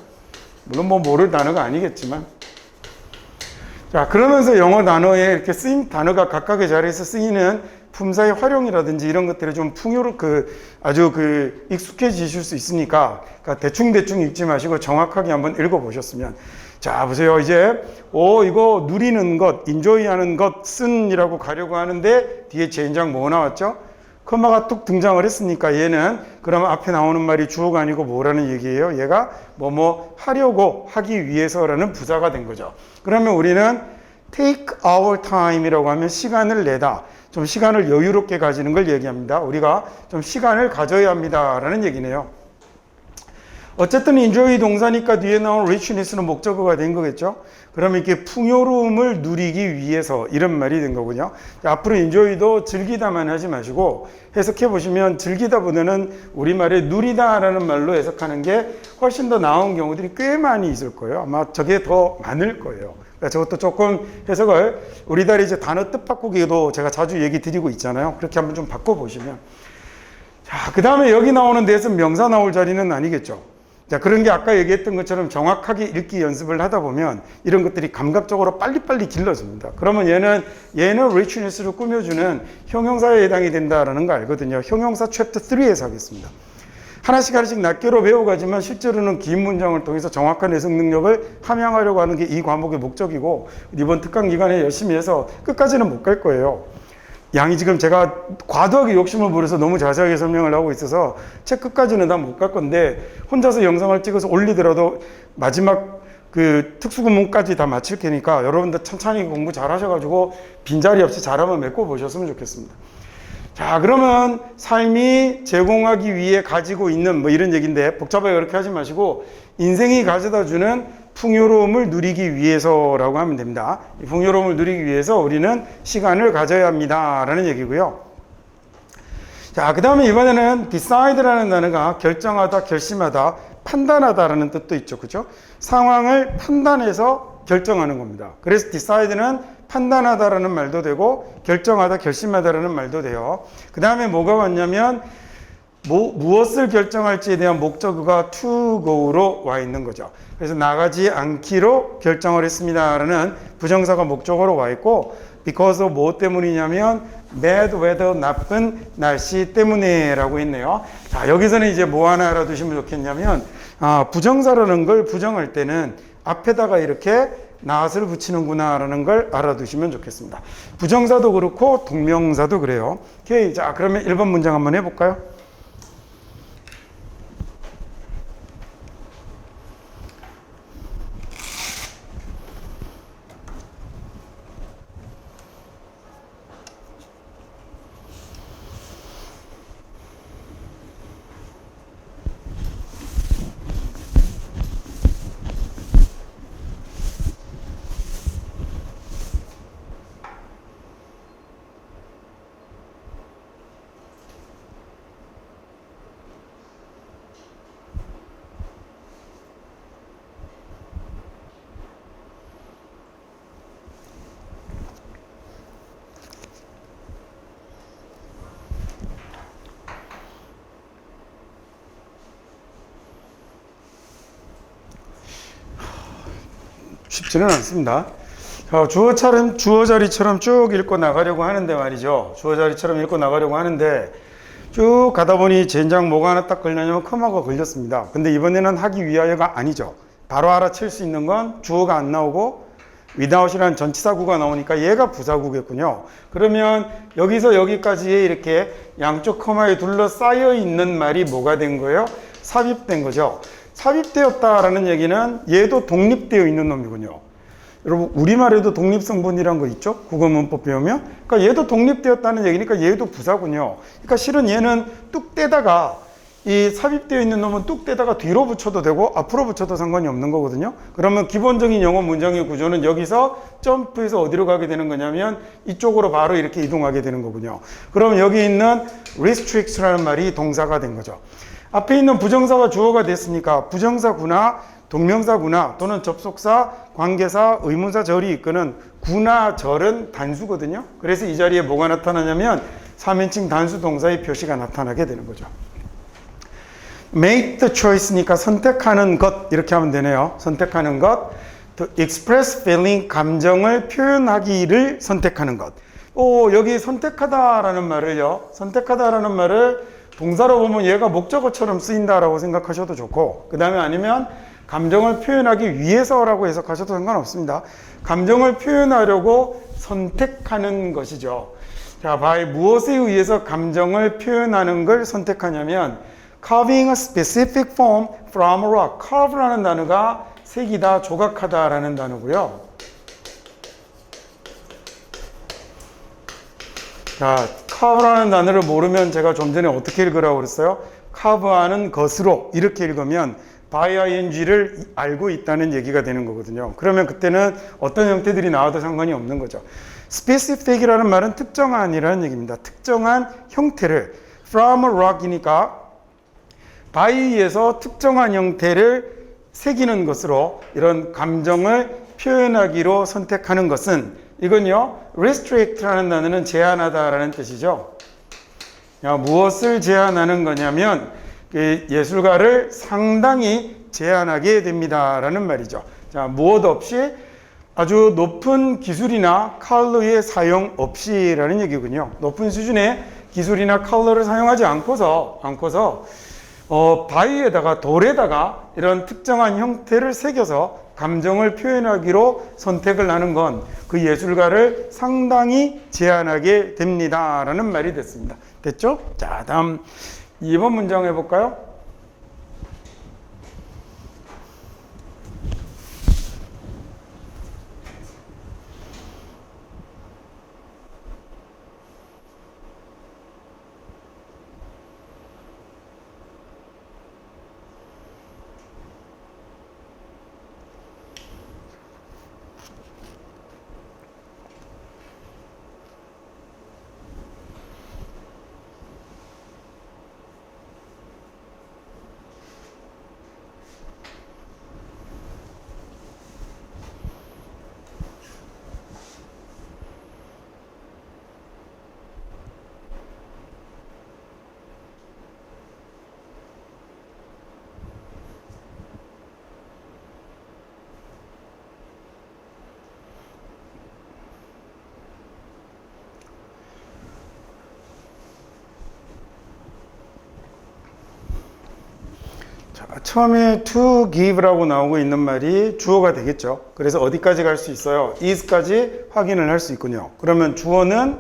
물론 뭐 모를 단어가 아니겠지만. 자, 그러면서 영어 단어에 이렇게 쓰임, 단어가 각각의 자리에서 쓰이는 품사의 활용이라든지 이런 것들이 좀 아주 익숙해지실 수 있으니까, 그러니까 대충 읽지 마시고 정확하게 한번 읽어보셨으면. 자, 보세요. 이제, 이거 누리는 것, 인조이 하는 것은 이라고 가려고 하는데, 뒤에 제인장 뭐 나왔죠? 커마가 뚝 등장을 했으니까 얘는, 그러면 앞에 나오는 말이 주어가 아니고 뭐라는 얘기예요? 얘가 하려고, 하기 위해서라는 부사가 된 거죠. 그러면 우리는 take our time이라고 하면 시간을 내다. 좀 시간을 여유롭게 가지는 걸 얘기합니다. 우리가 좀 시간을 가져야 합니다 라는 얘기네요. 어쨌든 enjoy 동사니까 뒤에 나온 richness는 목적어가 된 거겠죠. 그러면 이렇게 풍요로움을 누리기 위해서 이런 말이 된 거군요. 앞으로 enjoy도 즐기다만 하지 마시고 해석해 보시면 즐기다보다는 우리말에 누리다라는 말로 해석하는 게 훨씬 더 나은 경우들이 꽤 많이 있을 거예요. 아마 저게 더 많을 거예요. 그러니까 저것도 조금 해석을 우리들이 이제 단어 뜻 바꾸기도 제가 자주 얘기 드리고 있잖아요. 그렇게 한번 좀 바꿔보시면. 자, 그 다음에 여기 나오는 데에서 명사 나올 자리는 아니겠죠. 자, 그런 게 아까 얘기했던 것처럼 정확하게 읽기 연습을 하다 보면 이런 것들이 감각적으로 빨리빨리 길러집니다. 그러면 얘는 richness를 꾸며주는 형용사에 해당이 된다라는 거 알거든요. 형용사 챕터 3에서 하겠습니다. 하나씩 낱개로 배워가지만 실제로는 긴 문장을 통해서 정확한 해석 능력을 함양하려고 하는 게 이 과목의 목적이고, 이번 특강 기간에 열심히 해서 끝까지는 못 갈 거예요. 양이 지금 제가 과도하게 욕심을 부려서 너무 자세하게 설명을 하고 있어서 책 끝까지는 다 못 갈 건데, 혼자서 영상을 찍어서 올리더라도 마지막 그 특수구문까지 다 마칠 테니까 여러분들 천천히 공부 잘 하셔가지고 빈자리 없이 잘하면 메꿔 보셨으면 좋겠습니다. 자, 그러면 삶이 제공하기 위해 가지고 있는 뭐 이런 얘기인데 복잡하게 그렇게 하지 마시고 인생이 가져다 주는 풍요로움을 누리기 위해서라고 하면 됩니다. 이 풍요로움을 누리기 위해서 우리는 시간을 가져야 합니다 라는 얘기고요. 자, 그 다음에 이번에는 decide라는 단어가 결정하다, 결심하다, 판단하다라는 뜻도 있죠. 그죠? 상황을 판단해서 결정하는 겁니다. 그래서 decide는 판단하다라는 말도 되고 결정하다, 결심하다라는 말도 돼요. 그 다음에 뭐가 왔냐면 무엇을 결정할지에 대한 목적어가 to go로 와 있는 거죠. 그래서 나가지 않기로 결정을 했습니다라는 부정사가 목적어로 와 있고, because of 뭐 때문이냐면 bad weather, 나쁜 날씨 때문에 라고 했네요. 자, 여기서는 이제 뭐 하나 알아두시면 좋겠냐면 부정사라는 걸 부정할 때는 앞에다가 이렇게 not을 붙이는구나 라는 걸 알아두시면 좋겠습니다. 부정사도 그렇고 동명사도 그래요. 오케이. 자, 그러면 1번 문장 한번 해볼까요? 쉽지는 않습니다. 주어 자리처럼 쭉 읽고 나가려고 하는데 말이죠. 주어 자리처럼 읽고 나가려고 하는데 쭉 가다 보니 젠장 뭐가 하나 딱 걸려냐면 커마가 걸렸습니다. 근데 이번에는 하기 위하여가 아니죠. 바로 알아챌 수 있는 건 주어가 안 나오고 without이라는 전치사구가 나오니까 얘가 부사구겠군요. 그러면 여기서 여기까지에 이렇게 양쪽 커마에 둘러싸여 있는 말이 뭐가 된 거예요? 삽입된 거죠. 삽입되었다라는 얘기는 얘도 독립되어 있는 놈이군요. 여러분 우리말에도 독립성분이란 거 있죠? 국어문법 배우면. 그러니까 얘도 독립되었다는 얘기니까 얘도 부사군요. 그러니까 실은 얘는 뚝 떼다가 이 삽입되어 있는 놈은 뚝 떼다가 뒤로 붙여도 되고 앞으로 붙여도 상관이 없는 거거든요. 그러면 기본적인 영어 문장의 구조는 여기서 점프해서 어디로 가게 되는 거냐면 이쪽으로 바로 이렇게 이동하게 되는 거군요. 그럼 여기 있는 restrict라는 말이 동사가 된 거죠. 앞에 있는 부정사가 주어가 됐으니까 부정사구나 동명사구나 또는 접속사, 관계사, 의문사, 절이 이끄는 구나 절은 단수거든요. 그래서 이 자리에 뭐가 나타나냐면 3인칭 단수 동사의 표시가 나타나게 되는 거죠. make the choice니까 선택하는 것 이렇게 하면 되네요. 선택하는 것. to express feeling 감정을 표현하기를 선택하는 것. 여기 선택하다라는 말을 동사로 보면 얘가 목적어처럼 쓰인다라고 생각하셔도 좋고 그 다음에 아니면 감정을 표현하기 위해서라고 해석하셔도 상관없습니다. 감정을 표현하려고 선택하는 것이죠. 자, 무엇에 의해서 감정을 표현하는 걸 선택하냐면 carving a specific form from a rock. carve라는 단어가 새기다, 조각하다라는 단어고요. 자, carve라는 단어를 모르면 제가 좀 전에 어떻게 읽으라고 그랬어요? carve하는 것으로 이렇게 읽으면 by ing를 알고 있다는 얘기가 되는 거거든요. 그러면 그때는 어떤 형태들이 나와도 상관이 없는 거죠. specific이라는 말은 특정한이라는 얘기입니다. 특정한 형태를 from a rock이니까 by에서 특정한 형태를 새기는 것으로 이런 감정을 표현하기로 선택하는 것은 이건요 restrict라는 단어는 제한하다라는 뜻이죠. 무엇을 제한하는 거냐면 예술가를 상당히 제한하게 됩니다라는 말이죠. 자, 무엇 없이 아주 높은 기술이나 컬러의 사용 없이라는 얘기군요. 높은 수준의 기술이나 컬러를 사용하지 않고서 바위에다가 돌에다가 이런 특정한 형태를 새겨서 감정을 표현하기로 선택을 하는 건 그 예술가를 상당히 제한하게 됩니다라는 말이 됐습니다. 됐죠? 자, 다음 2번 문장 해볼까요? 처음에 to give라고 나오고 있는 말이 주어가 되겠죠. 그래서 어디까지 갈 수 있어요? is까지 확인을 할 수 있군요. 그러면 주어는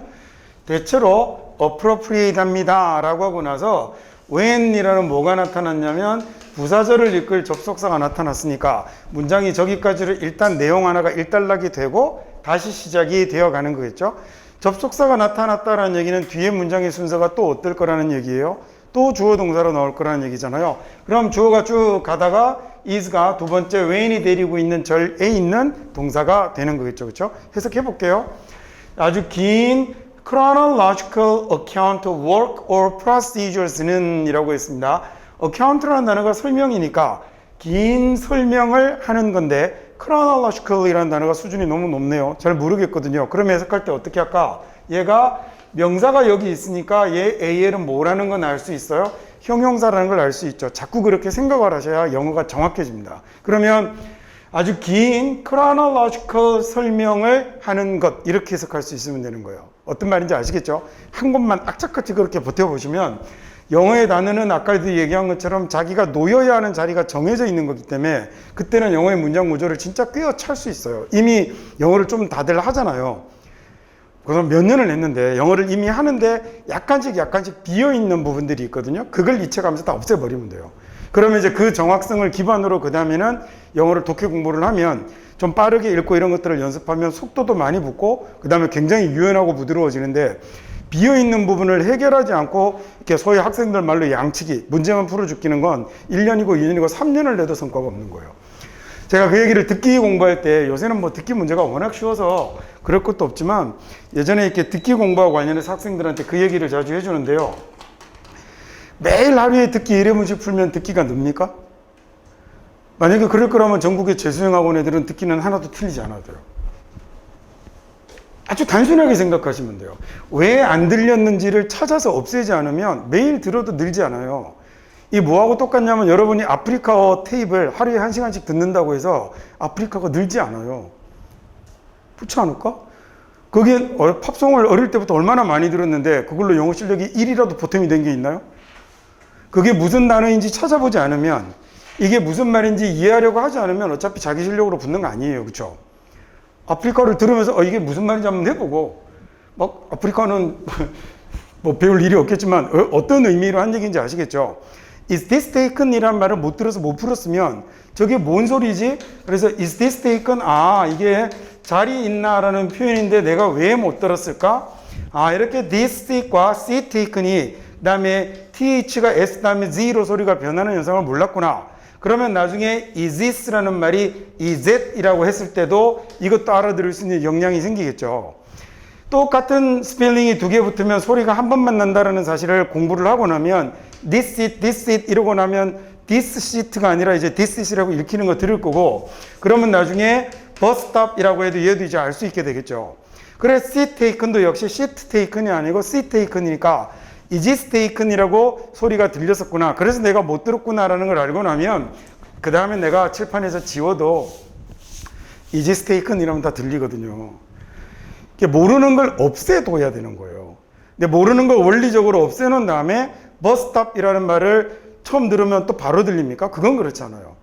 대체로 appropriate 합니다 라고 하고 나서 when이라는 뭐가 나타났냐면 부사절을 이끌 접속사가 나타났으니까 문장이 저기까지로 일단 내용 하나가 일단락이 되고 다시 시작이 되어 가는 거겠죠. 접속사가 나타났다라는 얘기는 뒤에 문장의 순서가 또 어떨 거라는 얘기예요. 또 주어 동사로 나올 거라는 얘기잖아요. 그럼 주어가 쭉 가다가 is가 두 번째 when이 데리고 있는 절에 있는 동사가 되는 거겠죠. 그렇죠? 해석해 볼게요. 아주 긴 chronological account of work or procedures는 이라고 했습니다. account라는 단어가 설명이니까 긴 설명을 하는 건데 chronological이라는 단어가 수준이 너무 높네요. 잘 모르겠거든요. 그럼 해석할 때 어떻게 할까? 얘가 명사가 여기 있으니까 얘 AL은 뭐라는 건 알 수 있어요? 형용사라는 걸 알 수 있죠. 자꾸 그렇게 생각을 하셔야 영어가 정확해집니다. 그러면 아주 긴 chronological 설명을 하는 것, 이렇게 해석할 수 있으면 되는 거예요. 어떤 말인지 아시겠죠? 한 곳만 악착같이 그렇게 버텨보시면 영어의 단어는 아까도 얘기한 것처럼 자기가 놓여야 하는 자리가 정해져 있는 거기 때문에 그때는 영어의 문장 구조를 진짜 꿰어찰 수 있어요. 이미 영어를 좀 다들 하잖아요. 그래서 몇 년을 했는데 영어를 이미 하는데 약간씩 비어있는 부분들이 있거든요. 그걸 이체하면서 다 없애버리면 돼요. 그러면 이제 그 정확성을 기반으로 그 다음에는 영어를 독해 공부를 하면 좀 빠르게 읽고 이런 것들을 연습하면 속도도 많이 붙고 그 다음에 굉장히 유연하고 부드러워지는데 비어있는 부분을 해결하지 않고 이렇게 소위 학생들 말로 양치기, 문제만 풀어죽기는 건 1년이고 2년이고 3년을 내도 성과가 없는 거예요. 제가 그 얘기를 듣기 공부할 때 요새는 뭐 듣기 문제가 워낙 쉬워서 그럴 것도 없지만 예전에 이렇게 듣기 공부하고 관련해서 학생들한테 그 얘기를 자주 해주는데요. 매일 하루에 듣기 1회문씩 풀면 듣기가 늡니까? 만약에 그럴 거라면 전국의 재수행학원 애들은 듣기는 하나도 틀리지 않아도 돼요. 아주 단순하게 생각하시면 돼요. 왜 안 들렸는지를 찾아서 없애지 않으면 매일 들어도 늘지 않아요. 이 뭐하고 똑같냐면 여러분이 아프리카어 테이프를 하루에 1시간씩 듣는다고 해서 아프리카가 늘지 않아요. 그렇지 않을까? 그게 팝송을 어릴 때부터 얼마나 많이 들었는데 그걸로 영어 실력이 1이라도 보탬이 된 게 있나요? 그게 무슨 단어인지 찾아보지 않으면 이게 무슨 말인지 이해하려고 하지 않으면 어차피 자기 실력으로 붙는 거 아니에요. 그렇죠? 아프리카를 들으면서 이게 무슨 말인지 한번 해보고 막 아프리카는 뭐 배울 일이 없겠지만 어떤 의미로 한 얘기인지 아시겠죠? Is this taken? 이란 말을 못 들어서 못 풀었으면 저게 뭔 소리지? 그래서 is this taken? 이게 자리 있나? 라는 표현인데 내가 왜 못 들었을까? 이렇게 this take과 see taken이 그 다음에 th가 s 다음에 z로 소리가 변하는 현상을 몰랐구나. 그러면 나중에 is this라는 말이 is it이라고 했을 때도 이것도 알아들을 수 있는 역량이 생기겠죠. 똑같은 스펠링이 두 개 붙으면 소리가 한 번만 난다는 사실을 공부를 하고 나면 this it 이러고 나면 this seat가 아니라 이제 this it이라고 읽히는 거 들을 거고 그러면 나중에 bus stop이라고 해도 얘도 이제 알 수 있게 되겠죠. 그래 seat taken도 역시 seat taken이 아니고 seat taken이니까 is this taken이라고 소리가 들렸었구나. 그래서 내가 못 들었구나라는 걸 알고 나면 그 다음에 내가 칠판에서 지워도 is this taken 이러면 다 들리거든요. 모르는 걸 없애둬야 되는 거예요. 근데 모르는 걸 원리적으로 없애놓은 다음에 bus stop이라는 말을 처음 들으면 또 바로 들립니까? 그건 그렇지 않아요.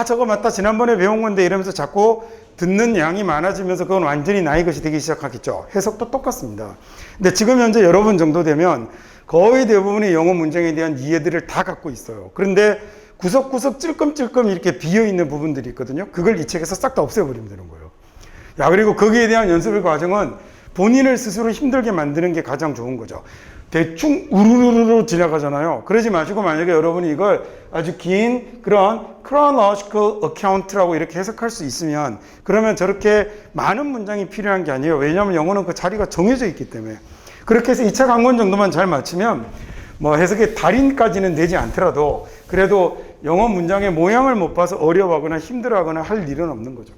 저거 맞다. 지난번에 배운 건데 이러면서 자꾸 듣는 양이 많아지면서 그건 완전히 나의 것이 되기 시작하겠죠. 해석도 똑같습니다. 근데 지금 현재 여러분 정도 되면 거의 대부분의 영어 문장에 대한 이해들을 다 갖고 있어요. 그런데 구석구석 찔끔찔끔 이렇게 비어있는 부분들이 있거든요. 그걸 이 책에서 싹 다 없애버리면 되는 거예요. 그리고 거기에 대한 연습의 과정은 본인을 스스로 힘들게 만드는 게 가장 좋은 거죠. 대충 우르르르 지나가잖아요. 그러지 마시고 만약에 여러분이 이걸 아주 긴 그런 chronological account라고 이렇게 해석할 수 있으면 그러면 저렇게 많은 문장이 필요한 게 아니에요. 왜냐하면 영어는 그 자리가 정해져 있기 때문에. 그렇게 해서 2차 강권 정도만 잘 맞추면 뭐 해석의 달인까지는 되지 않더라도 그래도 영어 문장의 모양을 못 봐서 어려워하거나 힘들어하거나 할 일은 없는 거죠.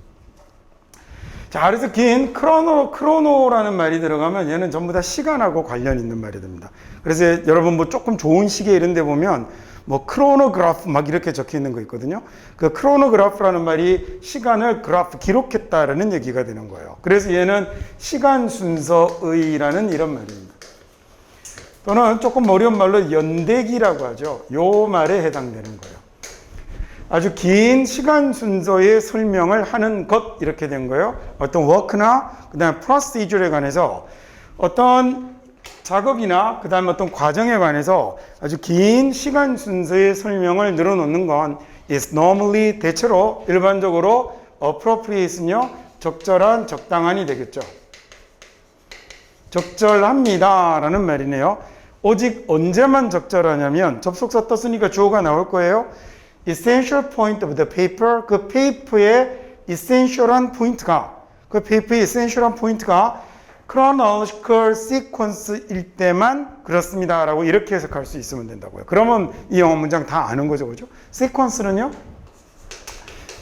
자, 그래서 긴 크로노라는 말이 들어가면 얘는 전부 다 시간하고 관련 있는 말이 됩니다. 그래서 여러분 뭐 조금 좋은 시계 이런 데 보면 뭐 크로노그래프 막 이렇게 적혀 있는 거 있거든요. 그 크로노그래프라는 말이 시간을 그래프 기록했다라는 얘기가 되는 거예요. 그래서 얘는 시간 순서의라는 이런 말입니다. 또는 조금 어려운 말로 연대기라고 하죠. 요 말에 해당되는 거예요. 아주 긴 시간 순서의 설명을 하는 것 이렇게 된 거예요. 어떤 워크나 그 다음에 프로시저에 관해서 어떤 작업이나 그 다음에 어떤 과정에 관해서 아주 긴 시간 순서의 설명을 늘어놓는 건 is normally 대체로 일반적으로 appropriate는요 적절한 적당한이 되겠죠. 적절합니다 라는 말이네요. 오직 언제만 적절하냐면 접속사 떴으니까 주어가 나올 거예요. essential point of the paper, 그 페이퍼의 essential한 포인트가, 그 페이퍼의 essential한 포인트가 chronological sequence일 때만 그렇습니다 라고 이렇게 해석할 수 있으면 된다고요. 그러면 이 영어 문장 다 아는 거죠, 그죠? sequence는요,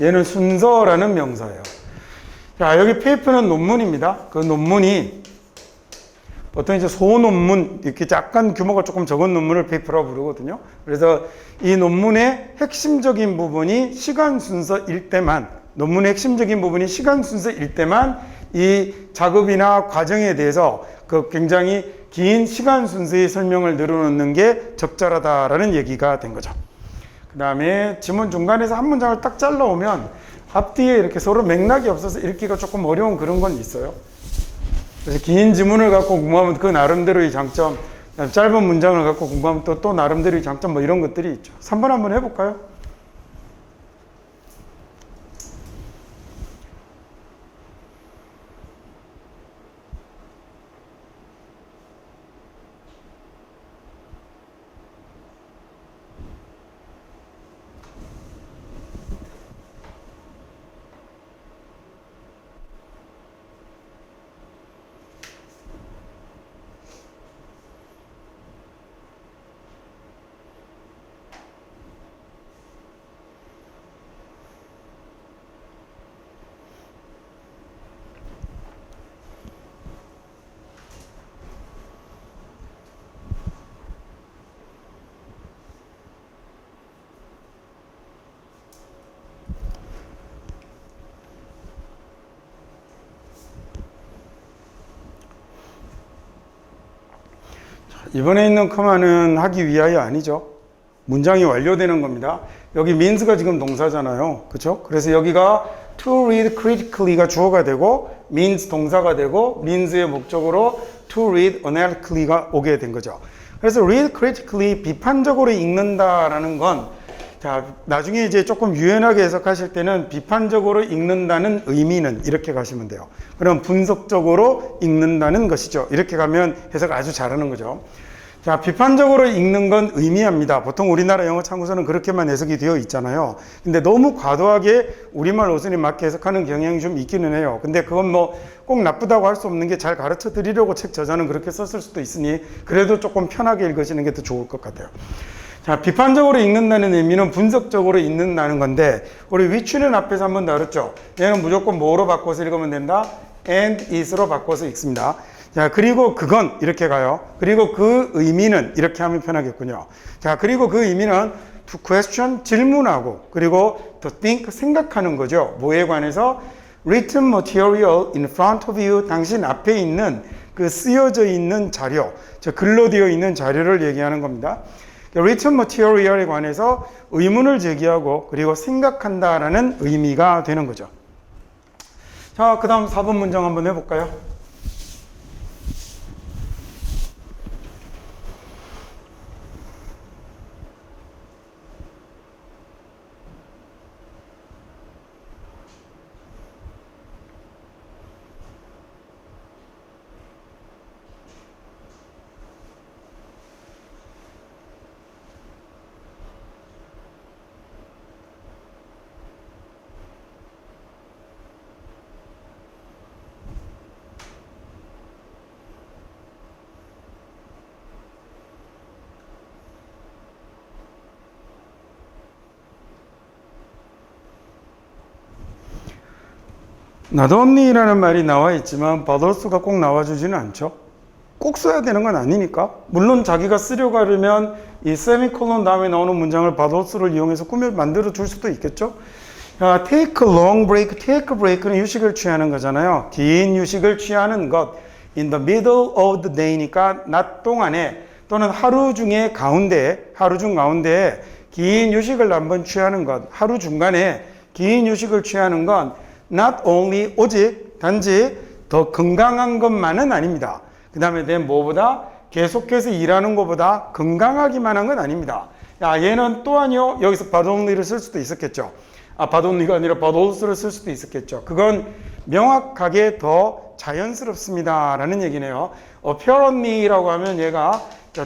얘는 순서라는 명사예요. 자, 여기 페이퍼는 논문입니다. 그 논문이 보통 이제 소논문, 이렇게 약간 규모가 조금 적은 논문을 페이퍼라고 부르거든요. 그래서 이 논문의 핵심적인 부분이 시간 순서일 때만 논문의 핵심적인 부분이 시간 순서일 때만 이 작업이나 과정에 대해서 그 굉장히 긴 시간 순서의 설명을 늘어놓는 게 적절하다라는 얘기가 된 거죠. 그 다음에 지문 중간에서 한 문장을 딱 잘라오면 앞뒤에 이렇게 서로 맥락이 없어서 읽기가 조금 어려운 그런 건 있어요. 그래서 긴 지문을 갖고 공부하면 그 나름대로의 장점, 짧은 문장을 갖고 공부하면 또 나름대로의 장점 뭐 이런 것들이 있죠. 3번 한번 해볼까요? 이번에 있는 커마는 하기 위하여 아니죠. 문장이 완료되는 겁니다. 여기 means가 지금 동사잖아요. 그렇죠? 그래서 여기가 to read critically가 주어가 되고 means 동사가 되고 means의 목적으로 to read analytically가 오게 된 거죠. 그래서 read critically 비판적으로 읽는다라는 건 자, 나중에 이제 조금 유연하게 해석하실 때는 비판적으로 읽는다는 의미는 이렇게 가시면 돼요. 그럼 분석적으로 읽는다는 것이죠. 이렇게 가면 해석 아주 잘하는 거죠. 자, 비판적으로 읽는 건 의미합니다. 보통 우리나라 영어 참고서는 그렇게만 해석이 되어 있잖아요. 근데 너무 과도하게 우리말 어순에 맞게 해석하는 경향이 좀 있기는 해요. 근데 그건 뭐 꼭 나쁘다고 할 수 없는 게 잘 가르쳐 드리려고 책 저자는 그렇게 썼을 수도 있으니 그래도 조금 편하게 읽으시는 게 더 좋을 것 같아요. 자, 비판적으로 읽는다는 의미는 분석적으로 읽는다는 건데 우리 위치는 앞에서 한번 다뤘죠. 얘는 무조건 뭐로 바꿔서 읽으면 된다? and is로 바꿔서 읽습니다. 자, 그리고 그건 이렇게 가요. 그리고 그 의미는 이렇게 하면 편하겠군요. 자, 그리고 그 의미는 to question 질문하고 그리고 to think 생각하는 거죠. 뭐에 관해서? written material in front of you 당신 앞에 있는 그 쓰여져 있는 자료, 저 글로 되어 있는 자료를 얘기하는 겁니다. written material에 관해서 의문을 제기하고 그리고 생각한다라는 의미가 되는 거죠. 자, 그 다음 4번 문장 한번 해볼까요? not only라는 말이 나와 있지만 but also가 꼭 나와주지는 않죠. 꼭 써야 되는 건 아니니까. 물론 자기가 쓰려고 하려면 이 세미콜론 다음에 나오는 문장을 but also를 이용해서 만들어 줄 수도 있겠죠. take a long break, take a break는 휴식을 취하는 거잖아요. 긴 휴식을 취하는 것. in the middle of the day니까 낮 동안에 또는 하루 중에 가운데, 하루 중 가운데에 긴 휴식을 한번 취하는 것. 하루 중간에 긴 휴식을 취하는 건 not only 오직 단지 더 건강한 것만은 아닙니다. 그 다음에 내 뭐보다 계속해서 일하는 것보다 건강하기만 한 건 아닙니다. 야, 얘는 또 아니요. 여기서 but only를 쓸 수도 있었겠죠. but only가 아니라 but also를 쓸 수도 있었겠죠. 그건 명확하게 더 자연스럽습니다 라는 얘기네요. apparently라고 하면 얘가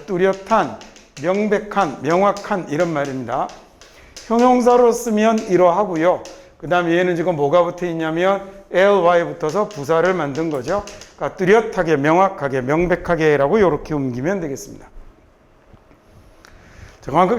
뚜렷한, 명백한, 명확한 이런 말입니다. 형용사로 쓰면 이러하고요. 그 다음에 얘는 지금 뭐가 붙어 있냐면 ly 붙어서 부사를 만든 거죠. 그러니까 뚜렷하게, 명확하게, 명백하게 라고 이렇게 옮기면 되겠습니다.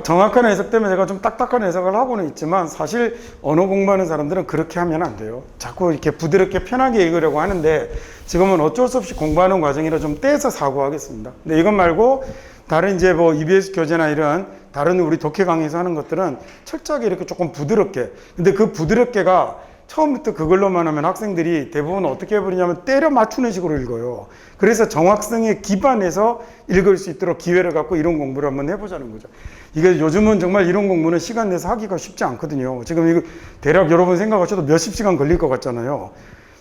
정확한 해석 때문에 제가 좀 딱딱한 해석을 하고는 있지만 사실 언어 공부하는 사람들은 그렇게 하면 안 돼요. 자꾸 이렇게 부드럽게 편하게 읽으려고 하는데 지금은 어쩔 수 없이 공부하는 과정이라 좀 떼서 사고하겠습니다. 근데 이것 말고 다른 이제 뭐 EBS 교재나 이런 다른 우리 독해 강의에서 하는 것들은 철저하게 이렇게 조금 부드럽게. 근데 그 부드럽게가 처음부터 그걸로만 하면 학생들이 대부분 어떻게 해버리냐면 때려 맞추는 식으로 읽어요. 그래서 정확성에 기반해서 읽을 수 있도록 기회를 갖고 이론 공부를 한번 해보자는 거죠. 이게 요즘은 정말 이론 공부는 시간 내서 하기가 쉽지 않거든요. 지금 이거 대략 여러분 생각하셔도 몇십 시간 걸릴 것 같잖아요.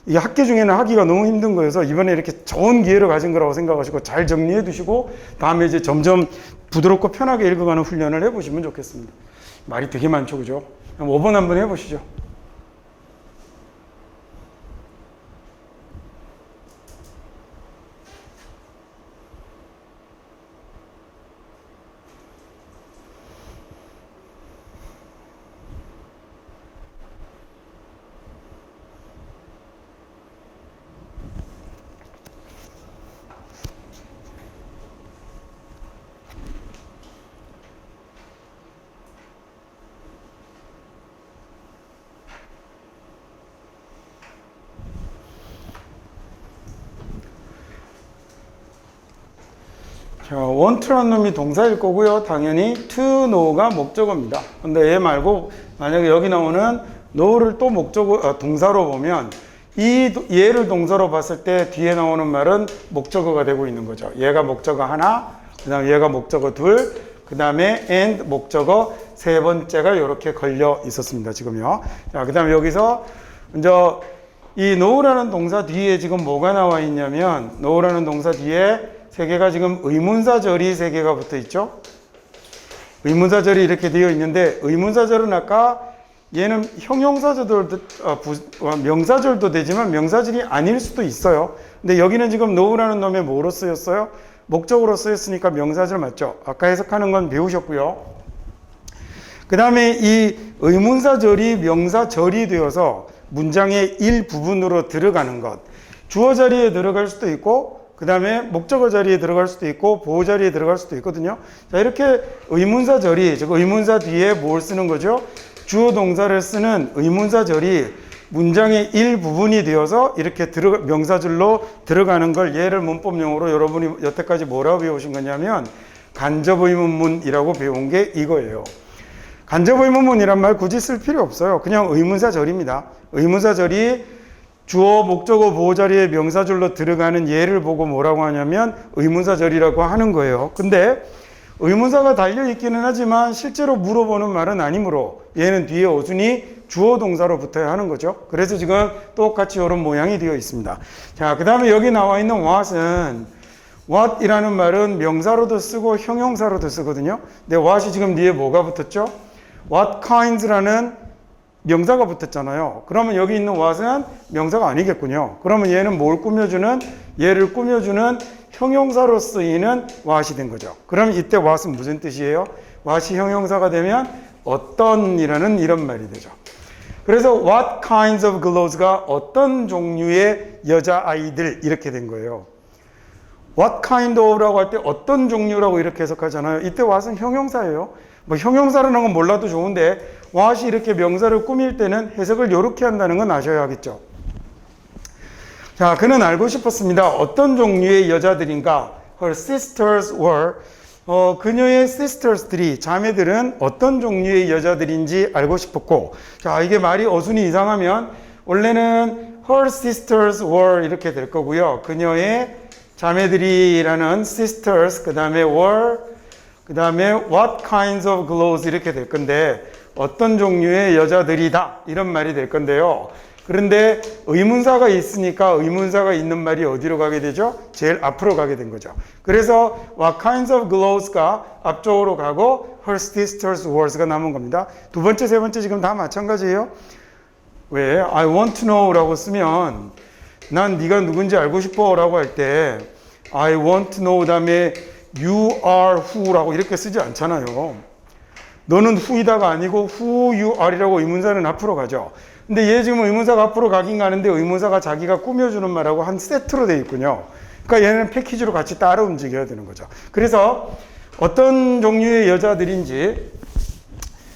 이게 학기 중에는 하기가 너무 힘든 거여서 이번에 이렇게 좋은 기회를 가진 거라고 생각하시고 잘 정리해 두시고 다음에 이제 점점 부드럽고 편하게 읽어가는 훈련을 해보시면 좋겠습니다. 말이 되게 많죠, 그죠? 5번 한번 해보시죠. 자, want라는 놈이 동사일 거고요. 당연히 to know가 목적어입니다. 근데 얘 말고 만약에 여기 나오는 know를 또 동사로 보면 얘를 동사로 봤을 때 뒤에 나오는 말은 목적어가 되고 있는 거죠. 얘가 목적어 하나, 그 다음에 얘가 목적어 둘, 그 다음에 and 목적어 세 번째가 이렇게 걸려 있었습니다. 지금요. 자, 그 다음에 여기서 이제 이 know라는 동사 뒤에 지금 뭐가 나와 있냐면 know라는 동사 뒤에 세 개가 지금 의문사절이 세 개가 붙어 있죠. 의문사절이 이렇게 되어 있는데 의문사절은 아까 얘는 형용사절도 명사절도 되지만 명사절이 아닐 수도 있어요. 근데 여기는 지금 know라는 놈에 뭐로 쓰였어요? 목적으로 쓰였으니까 명사절 맞죠? 아까 해석하는 건 배우셨고요. 그 다음에 이 의문사절이 명사절이 되어서 문장의 일부분으로 들어가는 것. 주어 자리에 들어갈 수도 있고 그 다음에 목적어 자리에 들어갈 수도 있고 보호 자리에 들어갈 수도 있거든요. 자, 이렇게 의문사절이 즉 의문사 뒤에 뭘 쓰는 거죠? 주어 동사를 쓰는 의문사절이 문장의 일부분이 되어서 이렇게 명사절로 들어가는 걸 얘를 문법용어로 여러분이 여태까지 뭐라고 배우신 거냐면 간접의문문이라고 배운 게 이거예요. 간접의문문이란 말 굳이 쓸 필요 없어요. 그냥 의문사절입니다. 의문사절이 주어, 목적어, 보호 자리에 명사절로 들어가는 예를 보고 뭐라고 하냐면 의문사절이라고 하는 거예요. 근데 의문사가 달려있기는 하지만 실제로 물어보는 말은 아니므로 얘는 뒤에 어순이 주어 동사로 붙어야 하는 거죠. 그래서 지금 똑같이 이런 모양이 되어 있습니다. 자, 그 다음에 여기 나와 있는 what은 what이라는 말은 명사로도 쓰고 형용사로도 쓰거든요. 근데 what이 지금 뒤에 뭐가 붙었죠? what kinds라는 명사가 붙었잖아요. 그러면 여기 있는 what은 명사가 아니겠군요. 그러면 얘는 뭘 꾸며주는? 얘를 꾸며주는 형용사로 쓰이는 what이 된 거죠. 그럼 이때 what은 무슨 뜻이에요? what이 형용사가 되면 어떤이라는 이런 말이 되죠. 그래서 what kinds of girls가 어떤 종류의 여자아이들 이렇게 된 거예요. what kind of라고 할 때 어떤 종류라고 이렇게 해석하잖아요. 이때 what은 형용사예요. 뭐 형용사라는 건 몰라도 좋은데 what이 이렇게 명사를 꾸밀 때는 해석을 이렇게 한다는 건 아셔야 하겠죠. 자, 그는 알고 싶었습니다. 어떤 종류의 여자들인가? Her sisters were 그녀의 sisters들이 자매들은 어떤 종류의 여자들인지 알고 싶었고 자, 이게 말이 어순이 이상하면 원래는 her sisters were 이렇게 될 거고요. 그녀의 자매들이라는 sisters 그 다음에 were 그 다음에 what kinds of clothes 이렇게 될 건데 어떤 종류의 여자들이다 이런 말이 될 건데요. 그런데 의문사가 있으니까 의문사가 있는 말이 어디로 가게 되죠? 제일 앞으로 가게 된 거죠. 그래서 what kinds of clothes가 앞쪽으로 가고 her sisters were가 남은 겁니다. 두 번째, 세 번째 지금 다 마찬가지예요. 왜? I want to know 라고 쓰면 난 네가 누군지 알고 싶어 라고 할 때 I want to know 다음에 you are who 라고 이렇게 쓰지 않잖아요. 너는 who이다가 아니고 who you are이라고 의문사는 앞으로 가죠. 근데 얘 지금 의문사가 앞으로 가긴 가는데 의문사가 자기가 꾸며주는 말하고 한 세트로 되어 있군요. 그러니까 얘는 패키지로 같이 따라 움직여야 되는 거죠. 그래서 어떤 종류의 여자들인지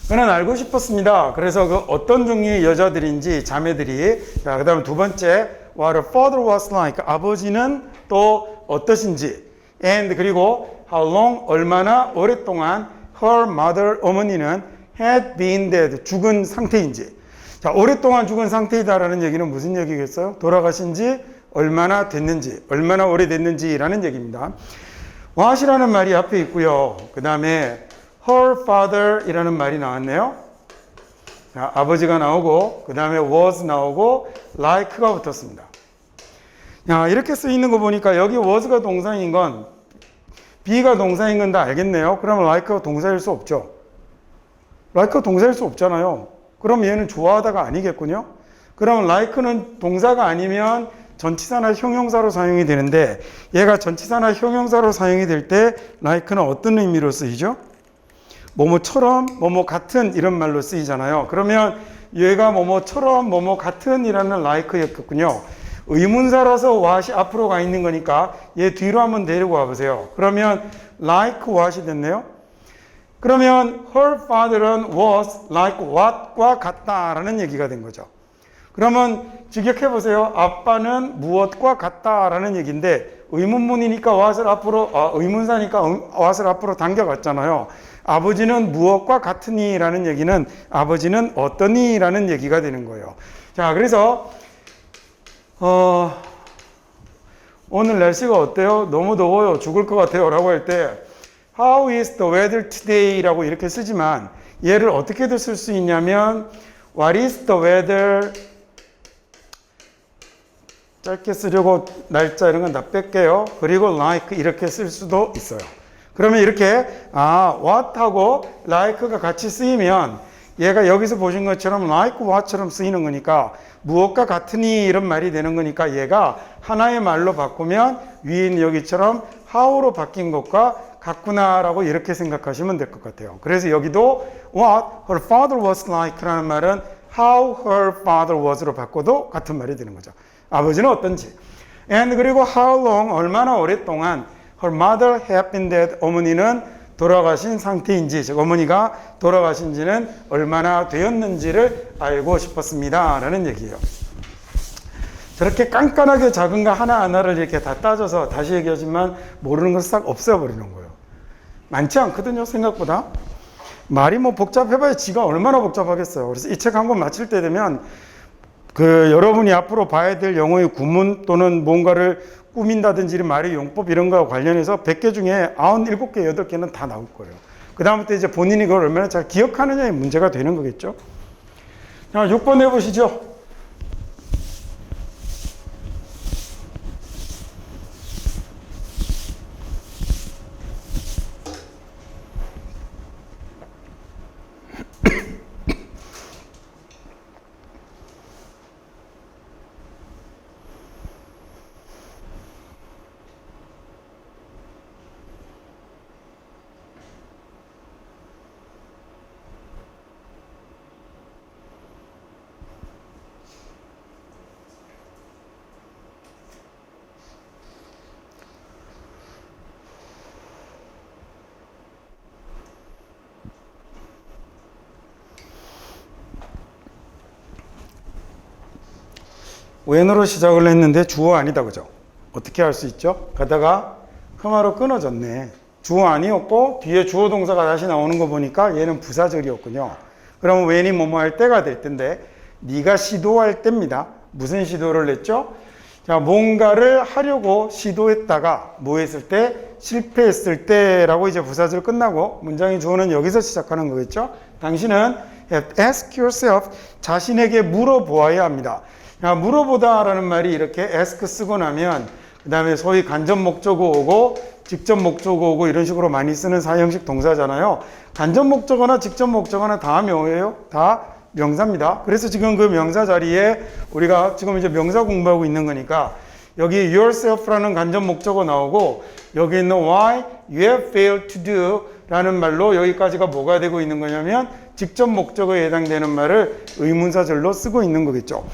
그는 알고 싶었습니다. 그래서 그 어떤 종류의 여자들인지 자매들이 자, 그 다음에 두 번째 what her father was like 아버지는 또 어떠신지 and 그리고 how long 얼마나 오랫동안 her mother 어머니는 had been dead 죽은 상태인지 자, 오랫동안 죽은 상태이다라는 얘기는 무슨 얘기겠어요? 돌아가신 지 얼마나 됐는지, 얼마나 오래됐는지라는 얘기입니다. what이라는 말이 앞에 있고요. 그 다음에 her father이라는 말이 나왔네요. 자, 아버지가 나오고 그 다음에 was 나오고 like가 붙었습니다. 야, 이렇게 쓰이는 거 보니까 여기 was가 동사인 건 be가 동사인 건 다 알겠네요. 그러면 like가 동사일 수 없죠. like가 동사일 수 없잖아요. 그럼 얘는 좋아하다가 아니겠군요. 그럼 like는 동사가 아니면 전치사나 형용사로 사용이 되는데 얘가 전치사나 형용사로 사용이 될 때 like는 어떤 의미로 쓰이죠? 뭐뭐처럼, 뭐뭐 같은 이런 말로 쓰이잖아요. 그러면 얘가 뭐뭐처럼, 뭐뭐 같은 이라는 like였겠군요. 의문사라서 what이 앞으로 가 있는 거니까 얘 뒤로 한번 데리고 와보세요. 그러면 like what이 됐네요. 그러면 her father은 was like what과 같다라는 얘기가 된 거죠. 그러면 직역해보세요. 아빠는 무엇과 같다라는 얘기인데 의문문이니까 what을 앞으로, 의문사니까 what을 앞으로 당겨갔잖아요. 아버지는 무엇과 같으니 라는 얘기는 아버지는 어떠니 라는 얘기가 되는 거예요. 자, 그래서 오늘 날씨가 어때요? 너무 더워요. 죽을 것 같아요. 라고 할 때 How is the weather today? 라고 이렇게 쓰지만 얘를 어떻게도 쓸 수 있냐면 What is the weather? 짧게 쓰려고 날짜 이런 건 다 뺄게요. 그리고 like 이렇게 쓸 수도 있어요. 그러면 이렇게 what하고 like가 같이 쓰이면 얘가 여기서 보신 것처럼 like what처럼 쓰이는 거니까 무엇과 같으니 이런 말이 되는 거니까 얘가 하나의 말로 바꾸면 위에 있는 여기처럼 how로 바뀐 것과 같구나라고 이렇게 생각하시면 될 것 같아요. 그래서 여기도 what her father was like라는 말은 how her father was로 바꿔도 같은 말이 되는 거죠. 아버지는 어떤지. and 그리고 how long 얼마나 오랫동안 her mother had been dead 어머니는 돌아가신 상태인지 즉 어머니가 돌아가신 지는 얼마나 되었는지를 알고 싶었습니다 라는 얘기예요. 저렇게 깐깐하게 작은 거 하나하나를 이렇게 다 따져서 다시 얘기하지만 모르는 걸 싹 없애버리는 거예요. 많지 않거든요 생각보다. 말이 뭐 복잡해봐야 지가 얼마나 복잡하겠어요. 그래서 이 책 한 권 마칠 때 되면 여러분이 앞으로 봐야 될 영어의 구문 또는 뭔가를 꾸민다든지 말의 용법 이런 거와 관련해서 100개 중에 97개, 8개는 다 나올 거예요. 그 다음부터 이제 본인이 그걸 얼마나 잘 기억하느냐의 문제가 되는 거겠죠. 자, 6번 해보시죠. when으로 시작을 했는데 주어 아니다 그죠? 어떻게 할 수 있죠? 가다가 컴마로 끊어졌네. 주어 아니었고 뒤에 주어 동사가 다시 나오는 거 보니까 얘는 부사절이었군요. 그러면 when이 뭐뭐 할 때가 될 텐데 네가 시도할 때입니다. 무슨 시도를 했죠? 자, 뭔가를 하려고 시도했다가 뭐 했을 때? 실패했을 때라고 이제 부사절 끝나고 문장의 주어는 여기서 시작하는 거겠죠? 당신은 have ask yourself 자신에게 물어보아야 합니다. 야, 물어보다라는 말이 이렇게 ask 쓰고 나면 그 다음에 소위 간접 목적어 오고 직접 목적어 오고 이런 식으로 많이 쓰는 사형식 동사잖아요. 간접 목적어나 직접 목적어나 다 뭐예요? 다 명사입니다. 그래서 지금 그 명사 자리에 우리가 지금 이제 명사 공부하고 있는 거니까 여기 yourself라는 간접 목적어 나오고 여기 있는 why you have failed to do 라는 말로 여기까지가 뭐가 되고 있는 거냐면 직접 목적어에 해당되는 말을 의문사절로 쓰고 있는 거겠죠.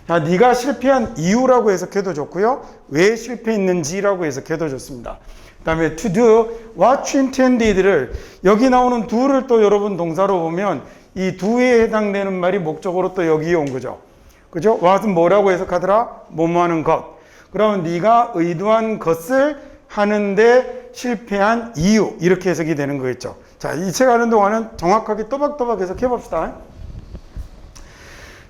자, 네가 실패한 이유라고 해석해도 좋고요. 왜 실패했는지라고 해석해도 좋습니다. 그 다음에 to do what you intended를 여기 나오는 do를 또 여러분 동사로 보면 이 do에 해당되는 말이 목적으로 또 여기에 온 거죠. 그죠? what은 뭐라고 해석하더라? 뭐뭐 하는 것. 그러면 네가 의도한 것을 하는데 실패한 이유 이렇게 해석이 되는 거겠죠. 자, 이 책 하는 동안은 정확하게 또박또박 해석해 봅시다.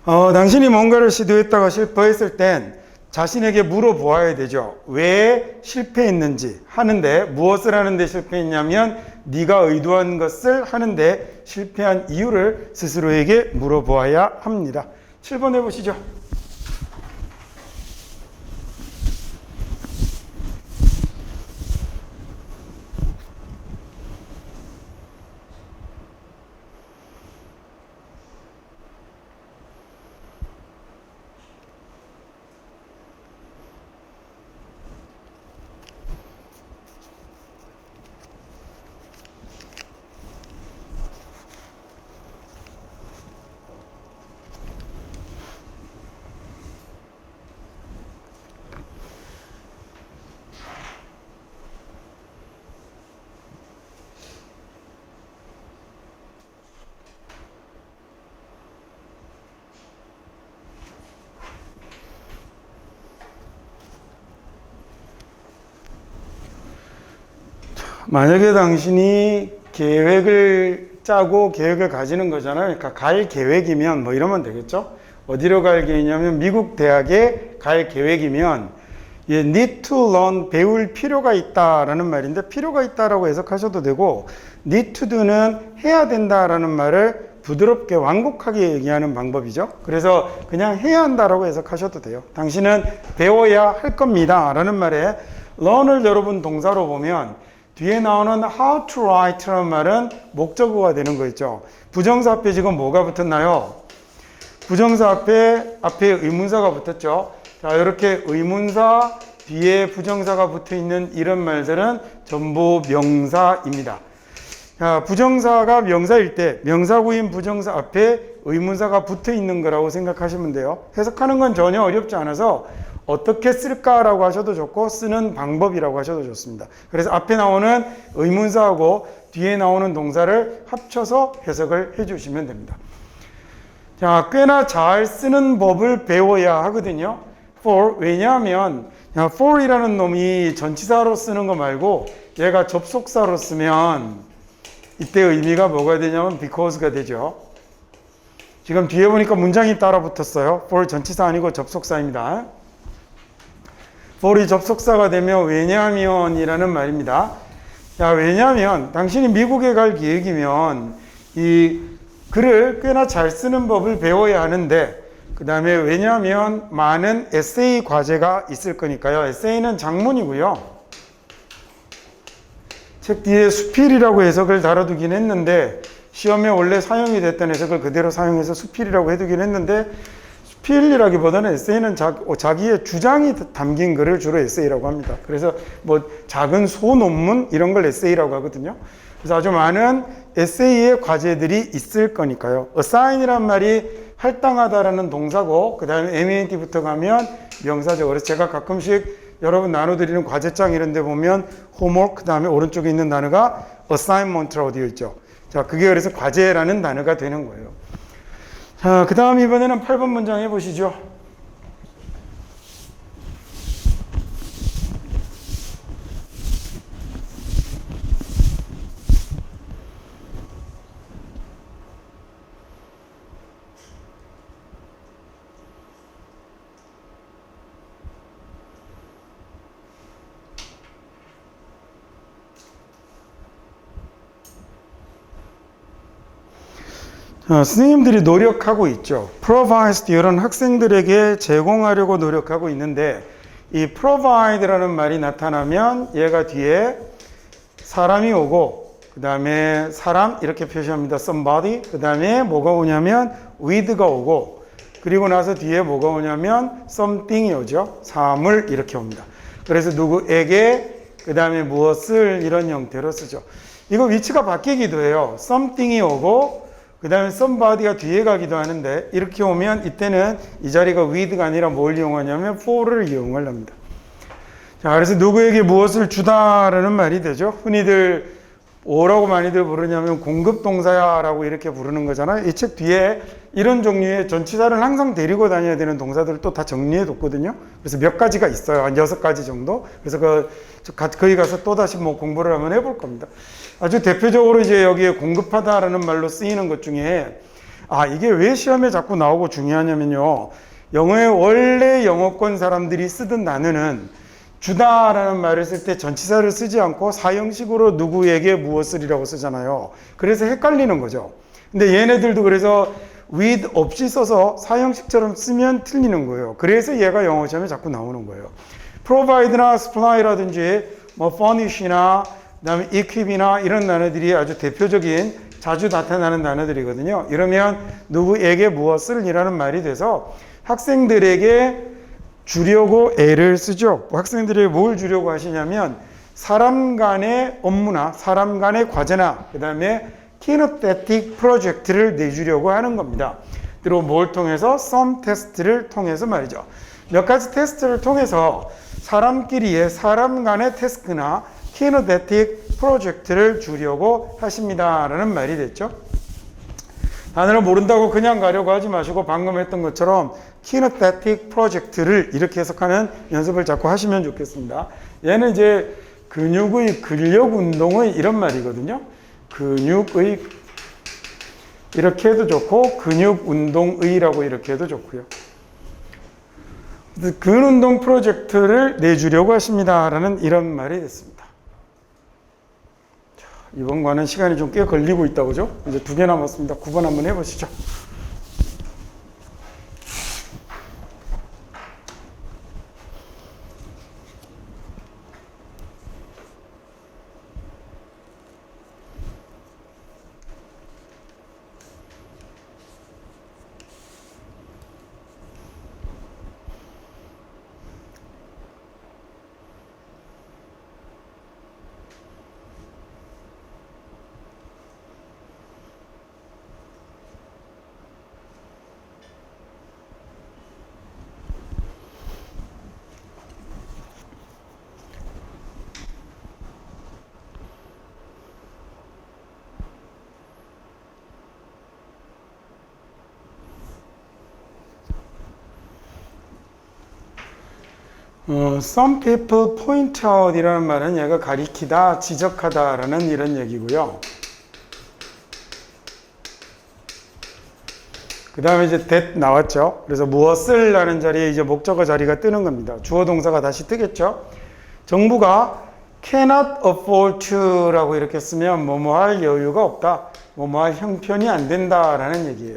당신이 뭔가를 시도했다가 실패했을 땐 자신에게 물어보아야 되죠. 왜 실패했는지 하는데, 무엇을 하는데 실패했냐면 네가 의도한 것을 하는데 실패한 이유를 스스로에게 물어보아야 합니다. 7번 해보시죠. 만약에 당신이 계획을 짜고 계획을 가지는 거잖아요. 그러니까 갈 계획이면 뭐 이러면 되겠죠. 어디로 갈 계획이냐면 미국 대학에 갈 계획이면 need to learn, 배울 필요가 있다라는 말인데, 필요가 있다라고 해석하셔도 되고, need to do는 해야 된다라는 말을 부드럽게 완곡하게 얘기하는 방법이죠. 그래서 그냥 해야 한다라고 해석하셔도 돼요. 당신은 배워야 할 겁니다 라는 말에 learn을 여러분 동사로 보면 뒤에 나오는 how to write라는 말은 목적어가 되는 거 있죠. 부정사 앞에 지금 뭐가 붙었나요? 부정사 앞에 의문사가 붙었죠. 자, 이렇게 의문사 뒤에 부정사가 붙어 있는 이런 말들은 전부 명사입니다. 자, 부정사가 명사일 때 명사구인 부정사 앞에 의문사가 붙어 있는 거라고 생각하시면 돼요. 해석하는 건 전혀 어렵지 않아서 어떻게 쓸까라고 하셔도 좋고 쓰는 방법이라고 하셔도 좋습니다. 그래서 앞에 나오는 의문사하고 뒤에 나오는 동사를 합쳐서 해석을 해주시면 됩니다. 자, 꽤나 잘 쓰는 법을 배워야 하거든요. for, 왜냐하면 for이라는 놈이 전치사로 쓰는 거 말고 얘가 접속사로 쓰면 이때 의미가 뭐가 되냐면 because가 되죠. 지금 뒤에 보니까 문장이 따라 붙었어요. for 전치사 아니고 접속사입니다. for이 접속사가 되면 왜냐하면이라는 말입니다. 자, 왜냐하면 당신이 미국에 갈 계획이면 이 글을 꽤나 잘 쓰는 법을 배워야 하는데, 그 다음에 왜냐하면 많은 에세이 과제가 있을 거니까요. 에세이는 작문이고요. 책 뒤에 수필이라고 해석을 달아두긴 했는데 시험에 원래 사용이 됐던 해석을 그대로 사용해서 수필이라고 해두긴 했는데, 수필이라기보다는 에세이는 자기의 주장이 담긴 글을 주로 에세이라고 합니다. 그래서 뭐 작은 소논문 이런 걸 에세이라고 하거든요. 그래서 아주 많은 에세이의 과제들이 있을 거니까요. assign이란 말이 할당하다라는 동사고, 그 다음에 MAT부터 가면 명사죠. 그래서 제가 가끔씩 여러분 나눠드리는 과제장 이런 데 보면 homework, 그 다음에 오른쪽에 있는 단어가 assignment라고 되어 있죠. 자, 그게 그래서 과제라는 단어가 되는 거예요. 자, 그 다음 이번에는 8번 문장 해보시죠. 선생님들이 노력하고 있죠. provide 이런 학생들에게 제공하려고 노력하고 있는데, 이 provide라는 말이 나타나면 얘가 뒤에 사람이 오고, 그 다음에 사람 이렇게 표시합니다. somebody. 그 다음에 뭐가 오냐면 with가 오고, 그리고 나서 뒤에 뭐가 오냐면 something이 오죠. 사물 이렇게 옵니다. 그래서 누구에게, 그 다음에 무엇을 이런 형태로 쓰죠. 이거 위치가 바뀌기도 해요. something이 오고 그 다음에 somebody가 뒤에 가기도 하는데, 이렇게 오면 이때는 이 자리가 with가 아니라 뭘 이용하냐면 for를 이용을 합니다. 자, 그래서 누구에게 무엇을 주다라는 말이 되죠. 흔히들 뭐라고 많이들 부르냐면 공급동사야 라고 이렇게 부르는 거잖아요. 이 책 뒤에 이런 종류의 전치사를 항상 데리고 다녀야 되는 동사들을 또 다 정리해 뒀거든요. 그래서 몇 가지가 있어요. 한 6가지 정도. 그래서 거기 가서 또 다시 뭐 공부를 한번 해볼 겁니다. 아주 대표적으로 이제 여기에 공급하다라는 말로 쓰이는 것 중에 이게 왜 시험에 자꾸 나오고 중요하냐면요. 영어의 원래 영어권 사람들이 쓰던 단어는 주다라는 말을 쓸 때 전치사를 쓰지 않고 사형식으로 누구에게 무엇을이라고 쓰잖아요. 그래서 헷갈리는 거죠. 근데 얘네들도 그래서 with 없이 써서 사형식처럼 쓰면 틀리는 거예요. 그래서 얘가 영어 시험에 자꾸 나오는 거예요. provide나 supply라든지 뭐 furnish나 그다음에 equip이나 이런 단어들이 아주 대표적인 자주 나타나는 단어들이거든요. 이러면 누구에게 무엇을 이라는 말이 돼서 학생들에게 주려고 애를 쓰죠. 학생들에게 뭘 주려고 하시냐면 사람 간의 업무나 사람 간의 과제나 그 다음에 kinesthetic 프로젝트를 내주려고 하는 겁니다. 그리고 뭘 통해서? some 테스트를 통해서 말이죠. 몇 가지 테스트를 통해서 사람끼리의 사람 간의 태스크나 kinesthetic 프로젝트를 주려고 하십니다 라는 말이 됐죠. 단어를 모른다고 그냥 가려고 하지 마시고 방금 했던 것처럼 kinesthetic 프로젝트를 이렇게 해석하는 연습을 자꾸 하시면 좋겠습니다. 얘는 이제 근육의 근력 운동의 이런 말이거든요. 근육의 이렇게 해도 좋고 근육 운동의라고 이렇게 해도 좋고요. 근 운동 프로젝트를 내주려고 하십니다 라는 이런 말이 됐습니다. 이번과는 시간이 좀 꽤 걸리고 있다고 그죠? 이제 2개 남았습니다. 9번 한번 해보시죠. Some people point out 이라는 말은 얘가 가리키다, 지적하다 라는 이런 얘기고요. 그 다음에 이제 that 나왔죠. 그래서 무엇을 라는 자리에 이제 목적어 자리가 뜨는 겁니다. 주어 동사가 다시 뜨겠죠. 정부가 cannot afford to 라고 이렇게 쓰면 뭐뭐 할 여유가 없다, 뭐뭐 할 형편이 안 된다 라는 얘기예요.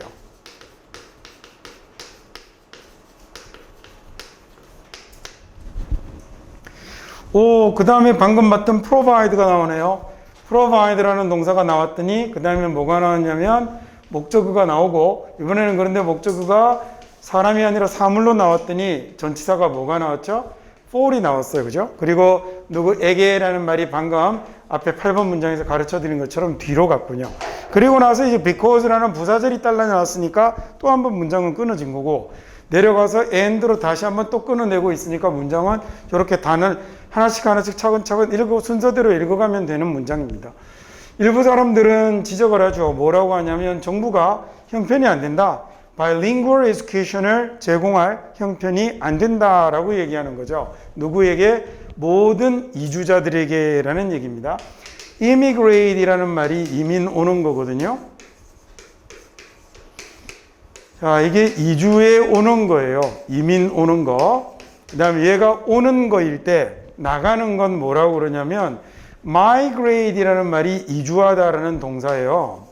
그 다음에 방금 봤던 provide가 나오네요. provide라는 동사가 나왔더니 그 다음에 뭐가 나왔냐면 목적어가 나오고, 이번에는 그런데 목적어가 사람이 아니라 사물로 나왔더니 전치사가 뭐가 나왔죠? for이 나왔어요. 그죠? 그리고 누구에게라는 말이 방금 앞에 8번 문장에서 가르쳐 드린 것처럼 뒤로 갔군요. 그리고 나서 이제 because라는 부사절이 딸려 나왔으니까 또 한 번 문장은 끊어진 거고, 내려가서 and로 다시 한번 또 끊어내고 있으니까 문장은 저렇게 단을 하나씩 차근차근 순서대로 읽어가면 되는 문장입니다. 일부 사람들은 지적을 하죠. 뭐라고 하냐면 정부가 형편이 안 된다, bilingual education을 제공할 형편이 안 된다라고 얘기하는 거죠. 누구에게? 모든 이주자들에게 라는 얘기입니다. immigrate이라는 말이 이민 오는 거거든요. 자, 이게 이주에 오는 거예요. 이민 오는 거. 그 다음에 얘가 오는 거일 때 나가는 건 뭐라고 그러냐면 migrate이라는 말이 이주하다라는 동사예요.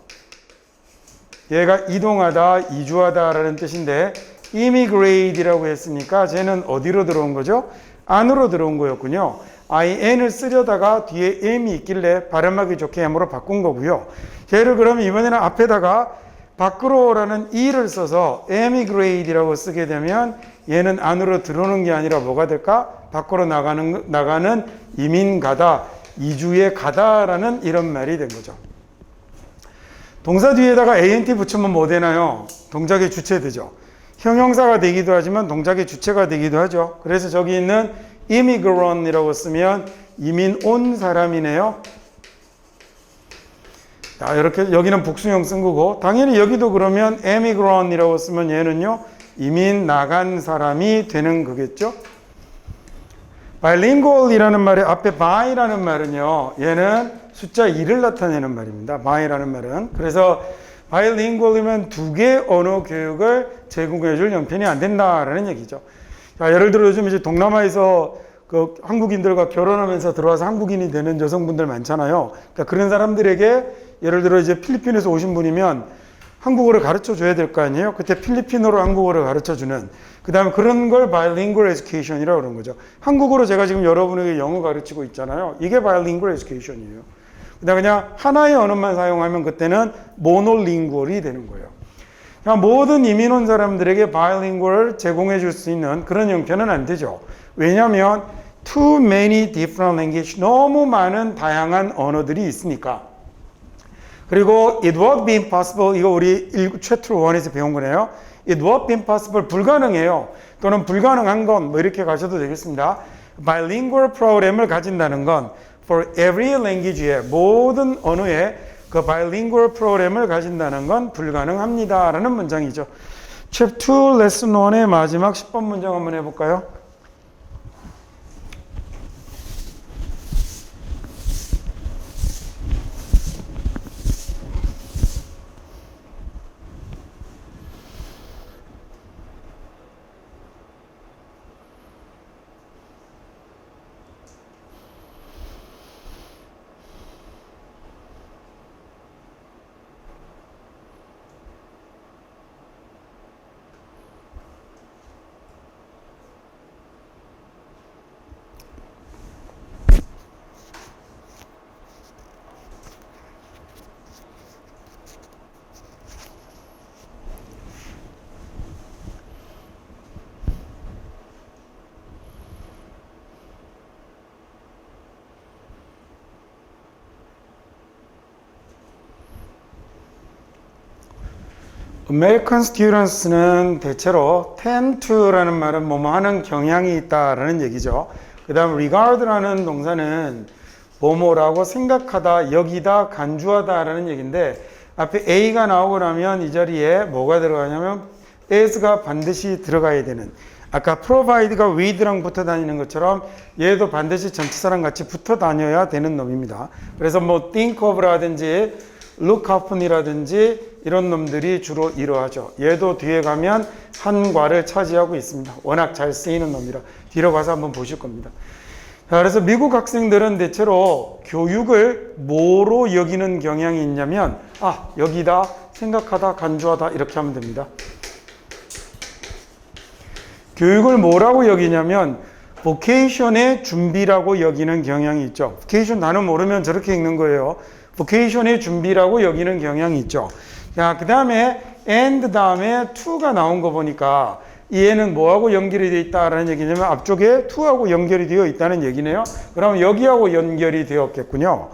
얘가 이동하다, 이주하다라는 뜻인데 immigrate이라고 했으니까 쟤는 어디로 들어온 거죠? 안으로 들어온 거였군요. in을 쓰려다가 뒤에 m이 있길래 발음하기 좋게 m으로 바꾼 거고요. 얘를 그러면 이번에는 앞에다가 밖으로라는 e를 써서 emigrate이라고 쓰게 되면 얘는 안으로 들어오는 게 아니라 뭐가 될까? 밖으로 나가는 이민 가다, 이주에 가다라는 이런 말이 된 거죠. 동사 뒤에다가 ant 붙이면 뭐 되나요? 동작의 주체 되죠. 형용사가 되기도 하지만 동작의 주체가 되기도 하죠. 그래서 저기 있는 immigrant이라고 쓰면 이민 온 사람이네요. 자, 이렇게 여기는 복수형 쓴 거고, 당연히 여기도 그러면 emigrant이라고 쓰면 얘는요 이민 나간 사람이 되는 거겠죠. bilingual이라는 말의 앞에 by라는 말은요, 얘는 숫자 2를 나타내는 말입니다. by라는 말은. 그래서 바이링구얼이면 두 개 언어 교육을 제공해 줄 형편이 안 된다라는 얘기죠. 자, 예를 들어 요즘 이제 동남아에서 그 한국인들과 결혼하면서 들어와서 한국인이 되는 여성분들 많잖아요. 그러니까 그런 사람들에게 예를 들어 이제 필리핀에서 오신 분이면 한국어를 가르쳐 줘야 될 거 아니에요. 그때 필리핀어로 한국어를 가르쳐 주는, 그 다음에 그런 걸 bilingual education이라고 그러는 거죠. 한국어로 제가 지금 여러분에게 영어 가르치고 있잖아요. 이게 bilingual education이에요. 그냥 하나의 언어만 사용하면 그때는 monolingual이 되는 거예요. 그러니까 모든 이민 온 사람들에게 bilingual을 제공해 줄 수 있는 그런 형편은 안 되죠. 왜냐하면 too many different language, 너무 많은 다양한 언어들이 있으니까. 그리고 it would be impossible, 이거 우리 챕터 1에서 배운 거네요. it would be impossible, 불가능해요. 또는 불가능한 건 뭐 이렇게 가셔도 되겠습니다. bilingual 프로그램을 가진다는 건 for every language의 모든 언어에 그 bilingual 프로그램을 가진다는 건 불가능합니다 라는 문장이죠. 챕터 2 레슨 1의 마지막 10번 문장 한번 해볼까요? American students는 대체로 tend to라는 말은 뭐뭐 하는 경향이 있다라는 얘기죠. 그 다음 regard라는 동사는 뭐뭐라고 생각하다, 여기다, 간주하다라는 얘기인데 앞에 A가 나오고 나면 이 자리에 뭐가 들어가냐면 as가 반드시 들어가야 되는, 아까 provide가 with랑 붙어 다니는 것처럼 얘도 반드시 전치사랑 같이 붙어 다녀야 되는 놈입니다. 그래서 뭐 think of라든지 look up이라든지 이런 놈들이 주로 이러하죠. 얘도 뒤에 가면 한과를 차지하고 있습니다. 워낙 잘 쓰이는 놈이라 뒤로 가서 한번 보실 겁니다. 자, 그래서 미국 학생들은 대체로 교육을 뭐로 여기는 경향이 있냐면 여기다, 생각하다, 간주하다 이렇게 하면 됩니다. 교육을 뭐라고 여기냐면 vocation의 준비라고 여기는 경향이 있죠. vocation 단어 모르면 저렇게 읽는 거예요. vocation의 준비라고 여기는 경향이 있죠. 자, 그 다음에 and 다음에 to가 나온 거 보니까 얘는 뭐하고 연결이 되어 있다라는 얘기냐면 앞쪽에 to하고 연결이 되어 있다는 얘기네요. 그럼 여기하고 연결이 되었겠군요.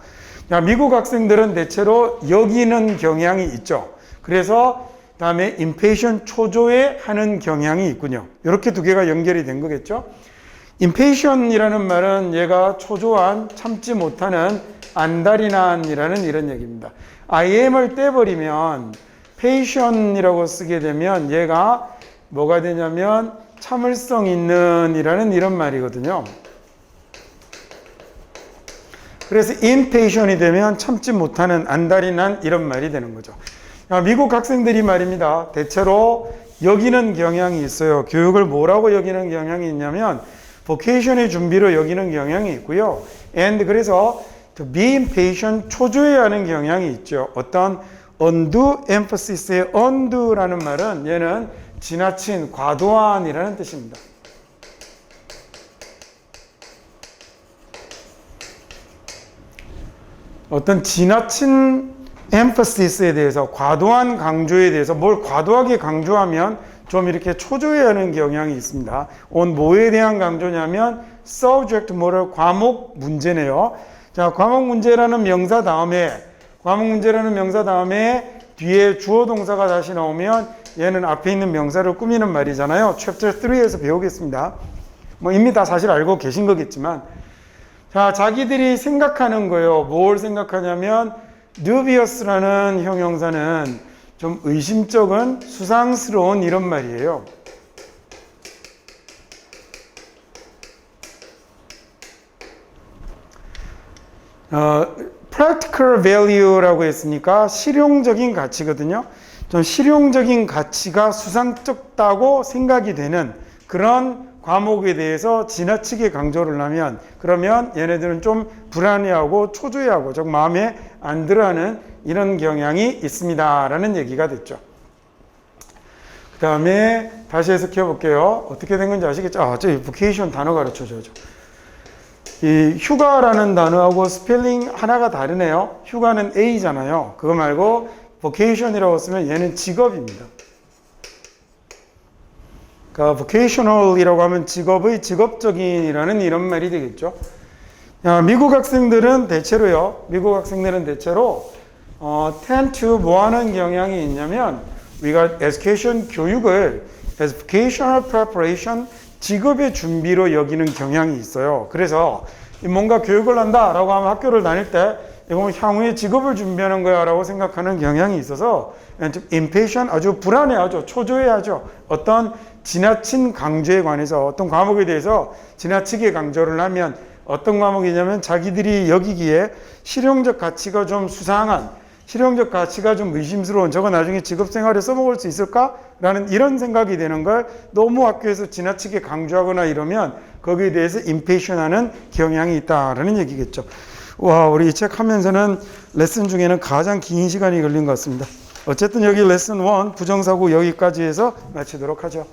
자, 미국 학생들은 대체로 여기는 경향이 있죠. 그래서 다음에 impatient, 초조해 하는 경향이 있군요. 이렇게 두 개가 연결이 된 거겠죠. impatient이라는 말은 얘가 초조한, 참지 못하는, 안달이난이라는 이런 얘기입니다. IM을 떼버리면 patient이라고 쓰게 되면 얘가 뭐가 되냐면 참을성 있는 이라는 이런 말이거든요. 그래서 impatient이 되면 참지 못하는, 안달이 난 이런 말이 되는 거죠. 미국 학생들이 말입니다. 대체로 여기는 경향이 있어요. 교육을 뭐라고 여기는 경향이 있냐면 vocation의 준비로 여기는 경향이 있고요. and 그래서 to be impatient, 초조해야 하는 경향이 있죠. 어떤 undue emphasis, undue라는 말은 얘는 지나친, 과도한이라는 뜻입니다. 어떤 지나친 emphasis 대해서, 과도한 강조에 대해서 뭘 과도하게 강조하면 좀 이렇게 초조해야 하는 경향이 있습니다. on 뭐에 대한 강조냐면 subject, 뭐를 과목 문제네요. 자, 과목 문제라는 명사 다음에 뒤에 주어 동사가 다시 나오면 얘는 앞에 있는 명사를 꾸미는 말이잖아요. 챕터 3에서 배우겠습니다. 뭐 이미 다 사실 알고 계신 거겠지만, 자, 자기들이 생각하는 거예요. 뭘 생각하냐면 dubious라는 형용사는 좀 의심쩍은, 수상스러운 이런 말이에요. practical value라고 했으니까 실용적인 가치거든요. 좀 실용적인 가치가 수상쩍다고 생각이 되는 그런 과목에 대해서 지나치게 강조를 하면 그러면 얘네들은 좀 불안해하고 초조해하고 좀 마음에 안 들어하는 이런 경향이 있습니다라는 얘기가 됐죠. 그 다음에 다시 해석해 볼게요. 어떻게 된 건지 아시겠죠? 저기 vocation 단어 가르쳐줘야죠. 이 휴가라는 단어하고 스펠링 하나가 다르네요. 휴가는 A잖아요. 그거 말고 vocation이라고 쓰면 얘는 직업입니다. 그러니까 vocational이라고 하면 직업의 직업적인이라는 이런 말이 되겠죠. 미국 학생들은 대체로 tend to 뭐 하는 경향이 있냐면 우리가 education 교육을 as vocational preparation 직업의 준비로 여기는 경향이 있어요. 그래서 뭔가 교육을 한다라고 하면 학교를 다닐 때 이건 향후에 직업을 준비하는 거야 라고 생각하는 경향이 있어서 impatient, 아주 불안해하죠. 초조해하죠. 어떤 지나친 강조에 관해서 어떤 과목에 대해서 지나치게 강조를 하면 어떤 과목이냐면 자기들이 여기기에 실용적 가치가 좀 수상한, 실용적 가치가 좀 의심스러운, 저거 나중에 직업생활에 써먹을 수 있을까? 라는 이런 생각이 되는 걸 너무 학교에서 지나치게 강조하거나 이러면 거기에 대해서 impatient하는 경향이 있다라는 얘기겠죠. 와, 우리 이 책 하면서는 레슨 중에는 가장 긴 시간이 걸린 것 같습니다. 어쨌든 여기 레슨 1 부정사고 여기까지 해서 마치도록 하죠.